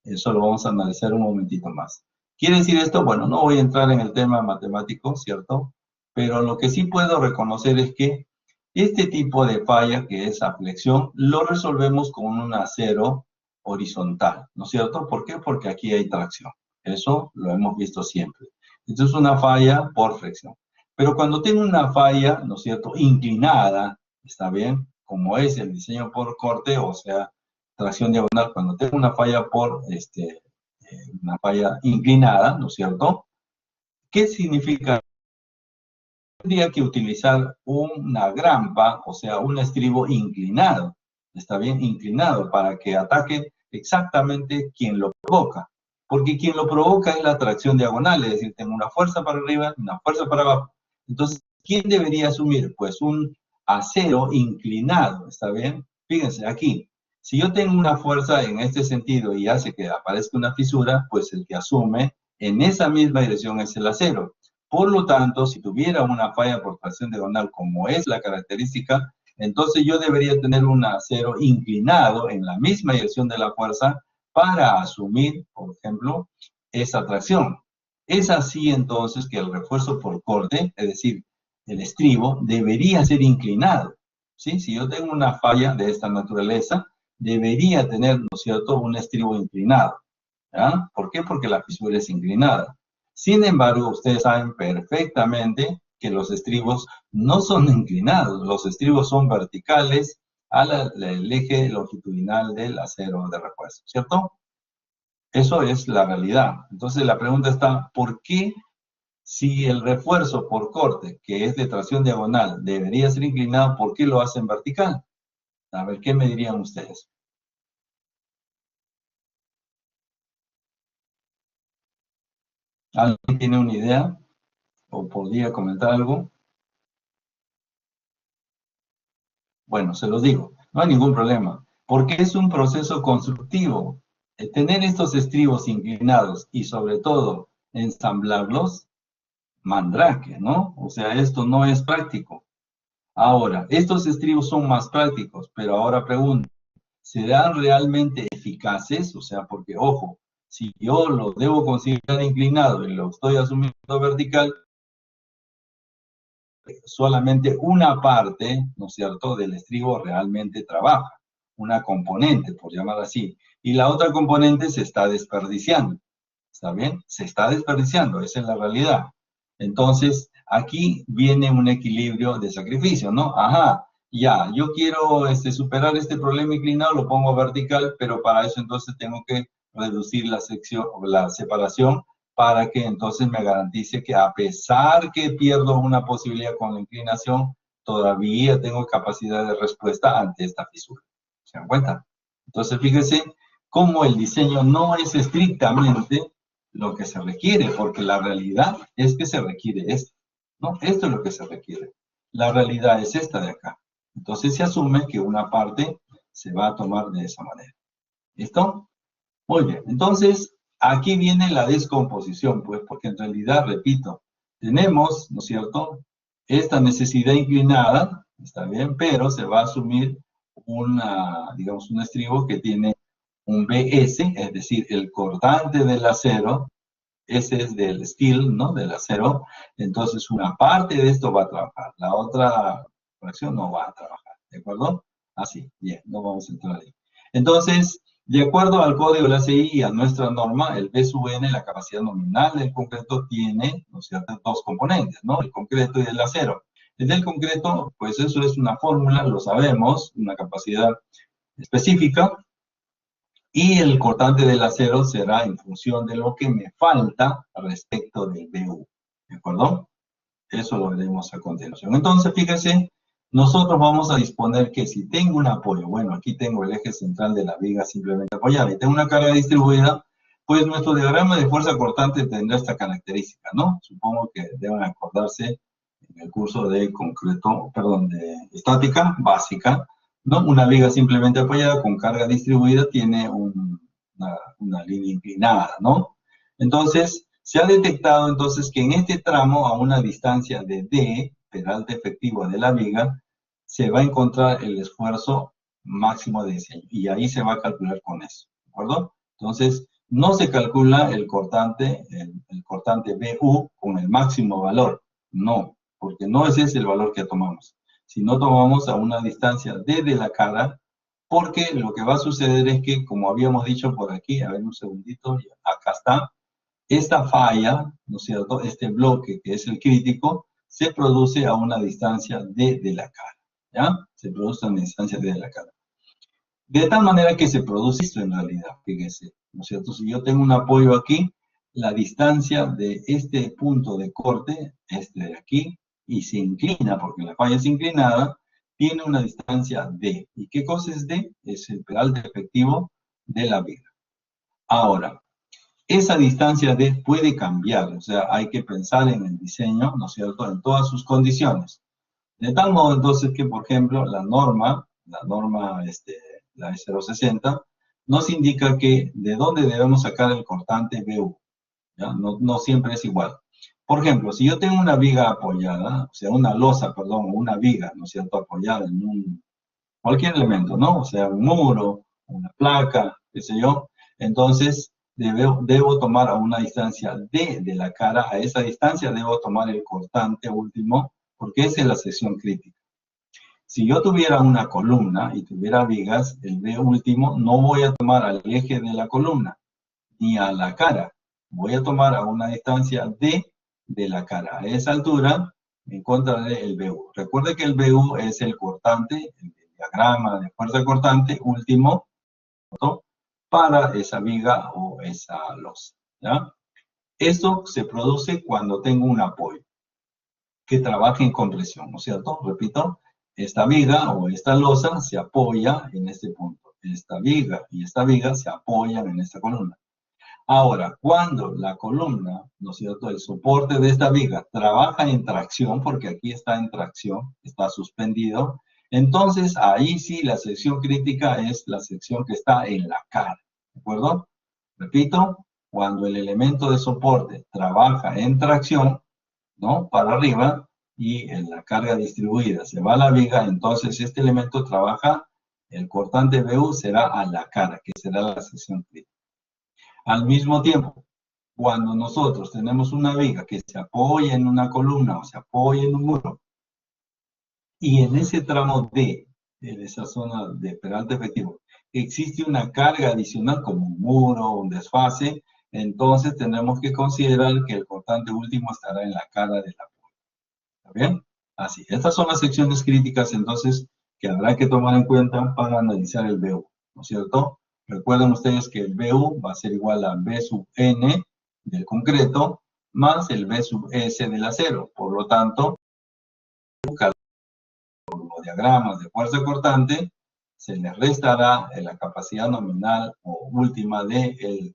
Speaker 1: Eso lo vamos a analizar un momentito más. ¿Quiere decir esto? Bueno, no voy a entrar en el tema matemático, ¿cierto? Pero lo que sí puedo reconocer es que este tipo de falla, que es a flexión, lo resolvemos con un acero horizontal, ¿no es cierto? ¿Por qué? Porque aquí hay tracción. Eso lo hemos visto siempre. Esto es una falla por flexión. Pero cuando tengo una falla, ¿no es cierto?, inclinada, ¿está bien? Como es el diseño por corte, o sea, tracción diagonal, cuando tengo una falla por, una falla inclinada, ¿no es cierto? ¿Qué significa? Tendría que utilizar una grampa, o sea, un estribo inclinado, ¿está bien? Inclinado, para que ataque exactamente quien lo provoca. Porque quien lo provoca es la tracción diagonal, es decir, tengo una fuerza para arriba y una fuerza para abajo. Entonces, ¿quién debería asumir? Pues un acero inclinado, ¿está bien? Fíjense, aquí, si yo tengo una fuerza en este sentido y hace que aparezca una fisura, pues el que asume en esa misma dirección es el acero. Por lo tanto, si tuviera una falla por tracción diagonal, como es la característica, entonces yo debería tener un acero inclinado en la misma dirección de la fuerza para asumir, por ejemplo, esa tracción. Es así entonces que el refuerzo por corte, es decir, el estribo, debería ser inclinado, ¿sí? Si yo tengo una falla de esta naturaleza, debería tener, ¿no es cierto?, un estribo inclinado, ¿ya? ¿Por qué? Porque la fisura es inclinada. Sin embargo, ustedes saben perfectamente que los estribos no son inclinados, los estribos son verticales al eje longitudinal del acero de refuerzo, ¿cierto? Eso es la realidad. Entonces la pregunta está, ¿por qué si el refuerzo por corte, que es de tracción diagonal, debería ser inclinado, por qué lo hacen vertical? A ver, ¿qué me dirían ustedes? ¿Alguien tiene una idea? ¿O podría comentar algo? Bueno, se los digo, no hay ningún problema, porque es un proceso constructivo. Tener estos estribos inclinados y sobre todo ensamblarlos, mandrake, ¿no? O sea, esto no es práctico. Ahora, estos estribos son más prácticos, pero ahora pregunto, ¿serán realmente eficaces? O sea, porque, ojo, si yo lo debo considerar inclinado y lo estoy asumiendo vertical, solamente una parte, ¿no es cierto?, del estribo realmente trabaja, una componente, por llamar así, y la otra componente se está desperdiciando, ¿está bien? Se está desperdiciando, esa es la realidad. Entonces, aquí viene un equilibrio de sacrificio, ¿no? Ajá, ya, yo quiero superar este problema inclinado, lo pongo vertical, pero para eso entonces tengo que reducir la sección, la separación, para que entonces me garantice que a pesar que pierdo una posibilidad con la inclinación, todavía tengo capacidad de respuesta ante esta fisura. ¿Se dan cuenta? Entonces, fíjense cómo el diseño no es estrictamente lo que se requiere, porque la realidad es que se requiere esto, ¿no? Esto es lo que se requiere. La realidad es esta de acá. Entonces se asume que una parte se va a tomar de esa manera. ¿Listo? Muy bien. Entonces, aquí viene la descomposición, pues, porque en realidad, repito, tenemos, ¿no es cierto?, esta necesidad inclinada, está bien, pero se va a asumir digamos, un estribo que tiene un BS, es decir, el cortante del acero, ese es del steel, ¿no?, del acero, entonces una parte de esto va a trabajar, la otra fracción no va a trabajar, ¿de acuerdo? Así, bien, no vamos a entrar ahí. Entonces, de acuerdo al código de la CI y a nuestra norma, el B sub n, la capacidad nominal del concreto, tiene, ¿no es cierto?, dos componentes, ¿no?, el concreto y el acero. El del concreto, pues eso es una fórmula, lo sabemos, una capacidad específica, y el cortante del acero será en función de lo que me falta respecto del BU, ¿de acuerdo? Eso lo veremos a continuación. Entonces, fíjense, nosotros vamos a disponer que si tengo un apoyo, bueno, aquí tengo el eje central de la viga simplemente apoyada y tengo una carga distribuida, pues nuestro diagrama de fuerza cortante tendrá esta característica, ¿no? Supongo que deben acordarse en el curso de concreto, perdón, de estática básica, ¿no? Una viga simplemente apoyada con carga distribuida tiene una línea inclinada, ¿no? Entonces, se ha detectado entonces que en este tramo, a una distancia de D, peralte efectivo de la viga, se va a encontrar el esfuerzo máximo de diseño. Y ahí se va a calcular con eso, ¿de acuerdo? Entonces, no se calcula el cortante BU con el máximo valor. No, porque no ese es el valor que tomamos. Si no tomamos a una distancia D de la cara, porque lo que va a suceder es que, como habíamos dicho por aquí, a ver un segundito, acá está, esta falla, ¿no es cierto?, este bloque que es el crítico, se produce a una distancia D de la cara, ¿ya? Se produce a una distancia D de la cara. De tal manera que se produce esto en realidad, fíjense, ¿no es cierto? Si yo tengo un apoyo aquí, la distancia de este punto de corte, este de aquí, y se inclina, porque la falla es inclinada, tiene una distancia D. ¿Y qué cosa es D? Es el peralte efectivo de la viga. Ahora, esa distancia D puede cambiar, o sea, hay que pensar en el diseño, ¿no es cierto?, en todas sus condiciones. De tal modo, entonces, que, por ejemplo, la norma, la E060, nos indica que de dónde debemos sacar el cortante BU, ¿ya? No siempre es igual. Por ejemplo, si yo tengo una viga apoyada, o sea, una losa, perdón, una viga, ¿no es cierto?, apoyada en cualquier elemento, ¿no? O sea, un muro, una placa, qué sé yo. Entonces, debo tomar a una distancia D de la cara. A esa distancia debo tomar el cortante último, porque esa es la sección crítica. Si yo tuviera una columna y tuviera vigas, el B último no voy a tomar al eje de la columna, ni a la cara. Voy a tomar a una distancia D de la cara. A esa altura encontraré el BU. Recuerde que el BU es el cortante, el diagrama de fuerza cortante último, ¿no?, para esa viga o esa losa, ¿ya? Esto se produce cuando tengo un apoyo que trabaje en compresión, ¿no es cierto? Repito, esta viga o esta losa se apoya en este punto. Esta viga y esta viga se apoyan en esta columna. Ahora, cuando la columna, ¿no es cierto?, el soporte de esta viga trabaja en tracción, porque aquí está en tracción, está suspendido, entonces ahí sí la sección crítica es la sección que está en la cara, ¿de acuerdo? Repito, cuando el elemento de soporte trabaja en tracción, ¿no?, para arriba, y en la carga distribuida se va a la viga, entonces este elemento trabaja, el cortante BU será a la cara, que será la sección crítica. Al mismo tiempo, cuando nosotros tenemos una viga que se apoya en una columna o se apoya en un muro, y en ese tramo D, en esa zona de peralte efectivo, existe una carga adicional como un muro, un desfase, entonces tenemos que considerar que el cortante último estará en la cara de la puerta. ¿Está bien? Así, estas son las secciones críticas entonces que habrá que tomar en cuenta para analizar el BU, ¿no es cierto? Recuerden ustedes que el BU va a ser igual a B sub N del concreto más el B sub S del acero. Por lo tanto, los diagramas de fuerza cortante, se les restará la capacidad nominal o última del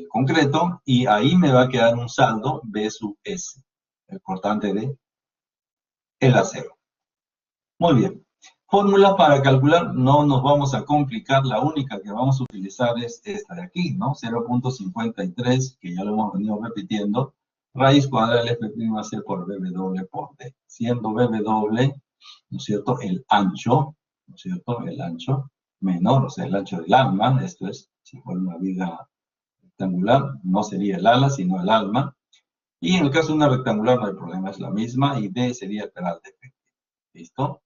Speaker 1: concreto, y ahí me va a quedar un saldo B sub S, el cortante de el acero. Muy bien. Fórmula para calcular, no nos vamos a complicar, la única que vamos a utilizar es esta de aquí, ¿no? 0.53, que ya lo hemos venido repitiendo, raíz cuadrada del F'(C) por BW por D, siendo BW, ¿no es cierto?, el ancho, ¿no es cierto?, el ancho menor, o sea, el ancho del alma, esto es, si fuera una viga rectangular, no sería el ala, sino el alma, y en el caso de una rectangular no hay problema, es la misma, y D sería el peralte efectivo. ¿Listo?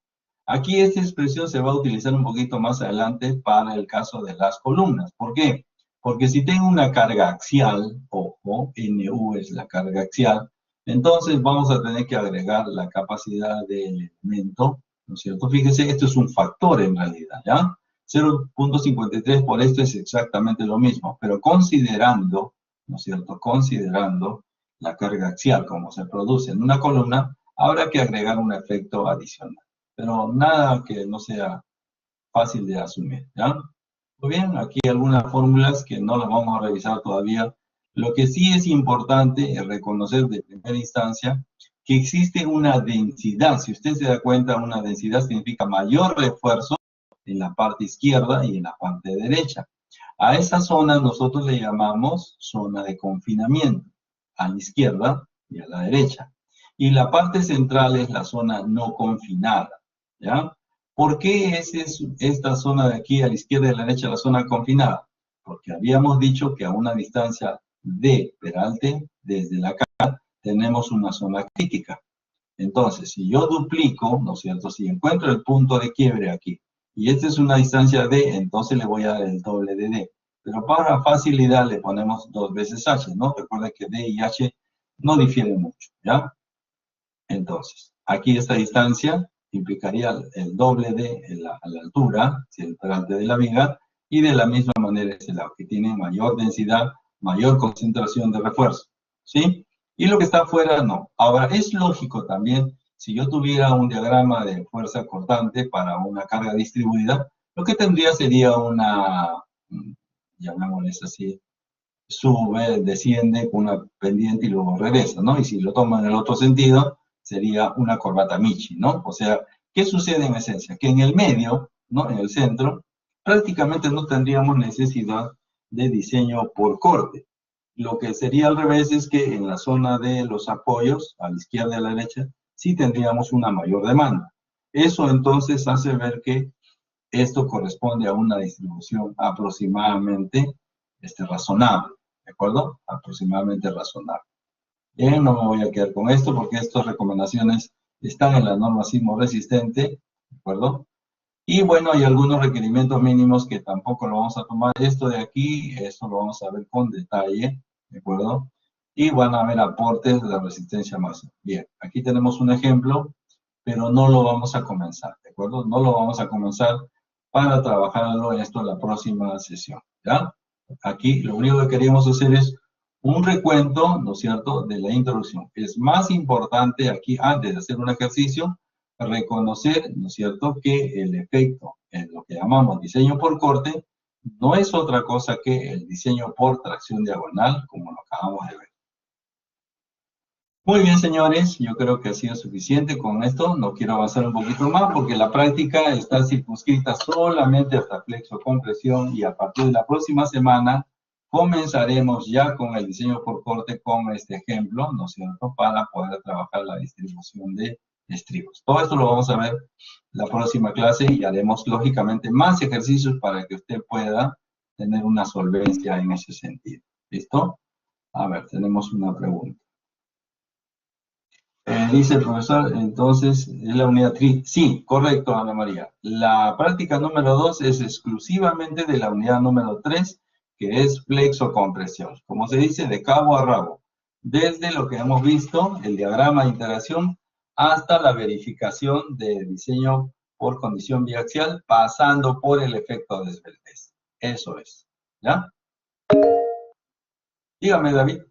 Speaker 1: Aquí esta expresión se va a utilizar un poquito más adelante para el caso de las columnas. ¿Por qué? Porque si tengo una carga axial, ojo, NU es la carga axial, entonces vamos a tener que agregar la capacidad del elemento, ¿no es cierto? Fíjese, esto es un factor en realidad, ¿ya? 0.53 por esto es exactamente lo mismo, pero considerando, ¿no es cierto?, considerando la carga axial como se produce en una columna, habrá que agregar un efecto adicional. Pero nada que no sea fácil de asumir, ¿ya? Muy bien, aquí algunas fórmulas que no las vamos a revisar todavía. Lo que sí es importante es reconocer de primera instancia que existe una densidad. Si usted se da cuenta, una densidad significa mayor refuerzo en la parte izquierda y en la parte derecha. A esa zona nosotros le llamamos zona de confinamiento, a la izquierda y a la derecha. Y la parte central es la zona no confinada, ¿ya? ¿Por qué es esta zona de aquí a la izquierda y a la derecha la zona confinada? Porque habíamos dicho que a una distancia de peralte, desde la cara, tenemos una zona crítica. Entonces, si yo duplico, ¿no es cierto? Si encuentro el punto de quiebre aquí, y esta es una distancia D, entonces le voy a dar el doble de D. Pero para facilidad le ponemos 2 veces H, ¿no? Recuerden que D y H no difieren mucho, ¿ya? Entonces, aquí esta distancia implicaría el doble de a la altura, si el peralte de la viga, y de la misma manera este lado, que tiene mayor densidad, mayor concentración de refuerzo, ¿sí? Y lo que está afuera, no. Ahora, es lógico también, si yo tuviera un diagrama de fuerza cortante para una carga distribuida, lo que tendría sería una, llamémosle así, sube, desciende con una pendiente y luego regresa, ¿no? Y si lo tomo en el otro sentido, sería una corbata Michi, ¿no? O sea, ¿qué sucede en esencia? Que en el medio, ¿no?, en el centro, prácticamente no tendríamos necesidad de diseño por corte. Lo que sería al revés es que en la zona de los apoyos, a la izquierda y a la derecha, sí tendríamos una mayor demanda. Eso entonces hace ver que esto corresponde a una distribución aproximadamente razonable, ¿de acuerdo? Aproximadamente razonable. Bien, no me voy a quedar con esto porque estas recomendaciones están en la norma sismo resistente, ¿de acuerdo? Y bueno, hay algunos requerimientos mínimos que tampoco lo vamos a tomar. Esto de aquí, esto lo vamos a ver con detalle, ¿de acuerdo? Y van a haber aportes de la resistencia máxima. Bien, aquí tenemos un ejemplo, pero no lo vamos a comenzar, ¿de acuerdo? No lo vamos a comenzar para trabajarlo en esto en la próxima sesión, ¿ya? Aquí lo único que queríamos hacer es un recuento, ¿no es cierto?, de la introducción. Es más importante aquí, antes de hacer un ejercicio, reconocer, ¿no es cierto?, que el efecto en lo que llamamos diseño por corte no es otra cosa que el diseño por tracción diagonal, como lo acabamos de ver. Muy bien, señores, yo creo que ha sido suficiente con esto. No quiero avanzar un poquito más porque la práctica está circunscrita solamente hasta flexo compresión y a partir de la próxima semana comenzaremos ya con el diseño por corte con este ejemplo, ¿no es cierto?, para poder trabajar la distribución de estribos. Todo esto lo vamos a ver la próxima clase y haremos, lógicamente, más ejercicios para que usted pueda tener una solvencia en ese sentido. ¿Listo? A ver, tenemos una pregunta. Dice el profesor, entonces, ¿es la unidad TRI? Sí, correcto, Ana María. La práctica número 2 es exclusivamente de la unidad número 3, que es flexocompresión. Como se dice, de cabo a rabo. Desde lo que hemos visto, el diagrama de interacción, hasta la verificación de diseño por condición biaxial, pasando por el efecto de esbeltez. Eso es. ¿Ya? Dígame, David.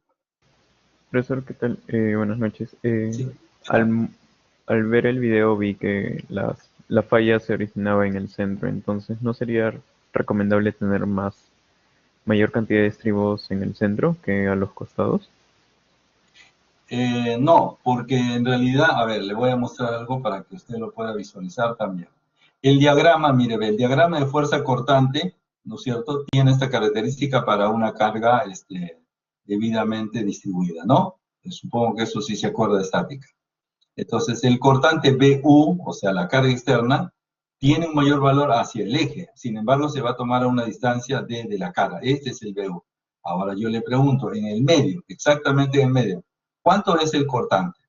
Speaker 4: Profesor, ¿qué tal? Buenas noches.
Speaker 1: Sí.
Speaker 4: Al ver el video vi que la falla se originaba en el centro, entonces ¿no sería recomendable tener mayor cantidad de estribos en el centro que a los costados?
Speaker 1: No, porque en realidad, a ver, le voy a mostrar algo para que usted lo pueda visualizar también. El diagrama, mire, ve, el diagrama de fuerza cortante, ¿no es cierto?, tiene esta característica para una carga debidamente distribuida, ¿no? Supongo que eso sí se acuerda de estática. Entonces, el cortante BU, o sea, la carga externa, tiene un mayor valor hacia el eje. Sin embargo, se va a tomar a una distancia de la cara. Este es el BU. Ahora yo le pregunto, en el medio, exactamente en el medio, ¿cuánto es el cortante?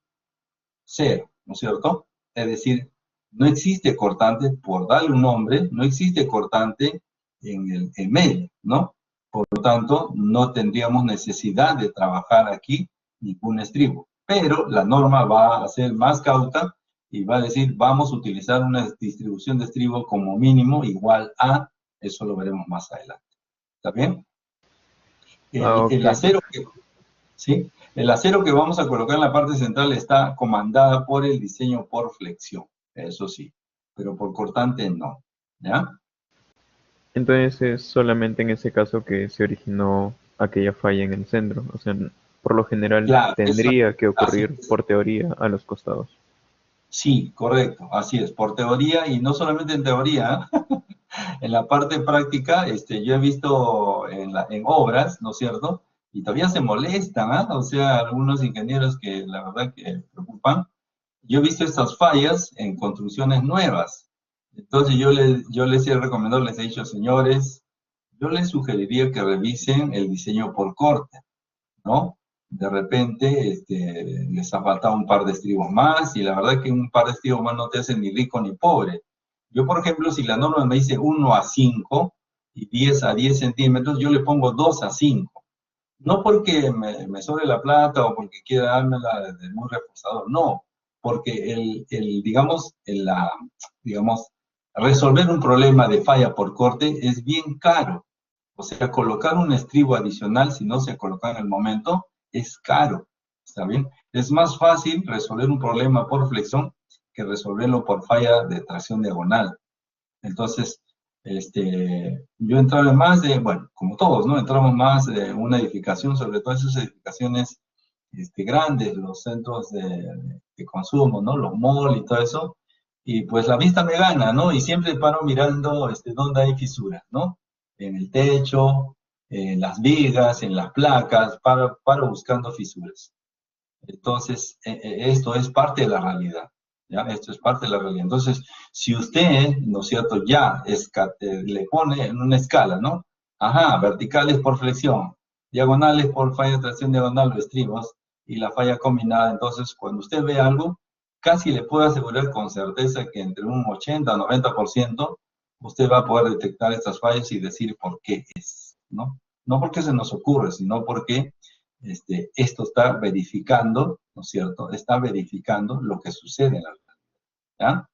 Speaker 1: 0, ¿no es cierto? Es decir, no existe cortante, por darle un nombre, no existe cortante en el medio, ¿no? Por lo tanto, no tendríamos necesidad de trabajar aquí ningún estribo. Pero la norma va a ser más cauta y va a decir, vamos a utilizar una distribución de estribo como mínimo igual a, eso lo veremos más adelante. ¿Está bien?
Speaker 4: Okay.
Speaker 1: El acero ¿sí? El acero que vamos a colocar en la parte central está comandada por el diseño por flexión, eso sí, pero por cortante no, ¿ya?
Speaker 4: Entonces es solamente en ese caso que se originó aquella falla en el centro, o sea, por lo general
Speaker 1: Claro,
Speaker 4: tendría que
Speaker 1: así
Speaker 4: ocurrir
Speaker 1: es.
Speaker 4: por teoría a los costados.
Speaker 1: Sí, correcto, así es, por teoría y no solamente en teoría, en la parte práctica, yo he visto en obras, ¿no es cierto? Y todavía se molestan, ¿ah? O sea, algunos ingenieros que la verdad que preocupan. Yo he visto estas fallas en construcciones nuevas. Entonces yo les he recomendado, les he dicho, señores, yo les sugeriría que revisen el diseño por corte, ¿no? De repente les ha faltado un par de estribos más y la verdad que un par de estribos más no te hacen ni rico ni pobre. Yo, por ejemplo, si la norma me dice 1 a 5 y 10 a 10 centímetros, yo le pongo 2 a 5. No porque me sobre la plata o porque quiera dármela de muy reforzador, no, porque digamos, resolver un problema de falla por corte es bien caro. O sea, colocar un estribo adicional, si no se coloca en el momento, es caro. ¿Está bien? Es más fácil resolver un problema por flexión que resolverlo por falla de tracción diagonal. Entonces, yo entraba más bueno, como todos, ¿no? Entramos más de una edificación, sobre todo esas edificaciones grandes, los centros de consumo, ¿no? Los malls y todo eso. Y pues la vista me gana, ¿no? Y siempre paro mirando dónde hay fisuras, ¿no? En el techo, en las vigas, en las placas, paro buscando fisuras. Entonces, esto es parte de la realidad, ¿ya? Esto es parte de la realidad. Entonces, si usted, ¿no es cierto?, ya le pone en una escala, ¿no? Ajá, verticales por flexión, diagonales por falla de tracción diagonal o estribos, y la falla combinada. Entonces, cuando usted ve algo, casi le puedo asegurar con certeza que entre un 80 a 90% usted va a poder detectar estas fallas y decir por qué es, ¿no? No porque se nos ocurre, sino porque esto está verificando, ¿no es cierto? Está verificando lo que sucede en la realidad, ¿ya?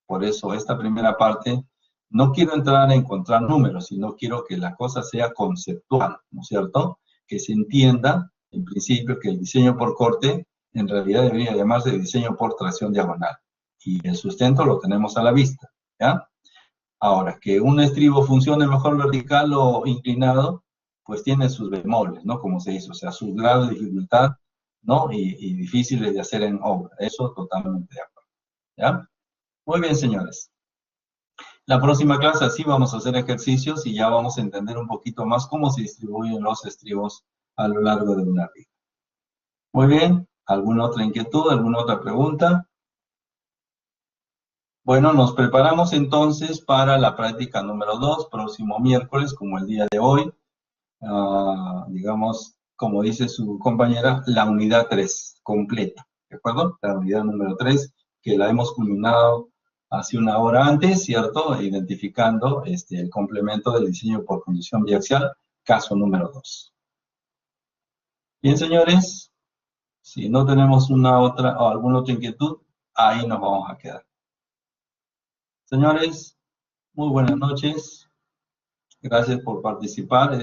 Speaker 1: Por eso esta primera parte, no quiero entrar a encontrar números, sino quiero que la cosa sea conceptual, ¿no es cierto? Que se entienda, en principio, que el diseño por corte en realidad debería llamarse diseño por tracción diagonal. Y el sustento lo tenemos a la vista, ¿ya? Ahora, que un estribo funcione mejor vertical o inclinado, pues tiene sus bemoles, ¿no? Como se dice, o sea, sus grados de dificultad, ¿no? Y difíciles de hacer en obra. Eso totalmente de acuerdo, ¿ya? Muy bien, señores. La próxima clase así vamos a hacer ejercicios y ya vamos a entender un poquito más cómo se distribuyen los estribos a lo largo de una riga. Muy bien, ¿alguna otra inquietud, alguna otra pregunta? Bueno, nos preparamos entonces para la práctica número 2, próximo miércoles, como el día de hoy. Digamos, como dice su compañera, la unidad 3 completa, ¿de acuerdo? La unidad número 3, que la hemos culminado hace una hora antes, ¿cierto? Identificando el complemento del diseño por conducción biaxial, caso número 2. Bien, señores, si no tenemos una otra o alguna otra inquietud, ahí nos vamos a quedar. Señores, muy buenas noches. Gracias por participar.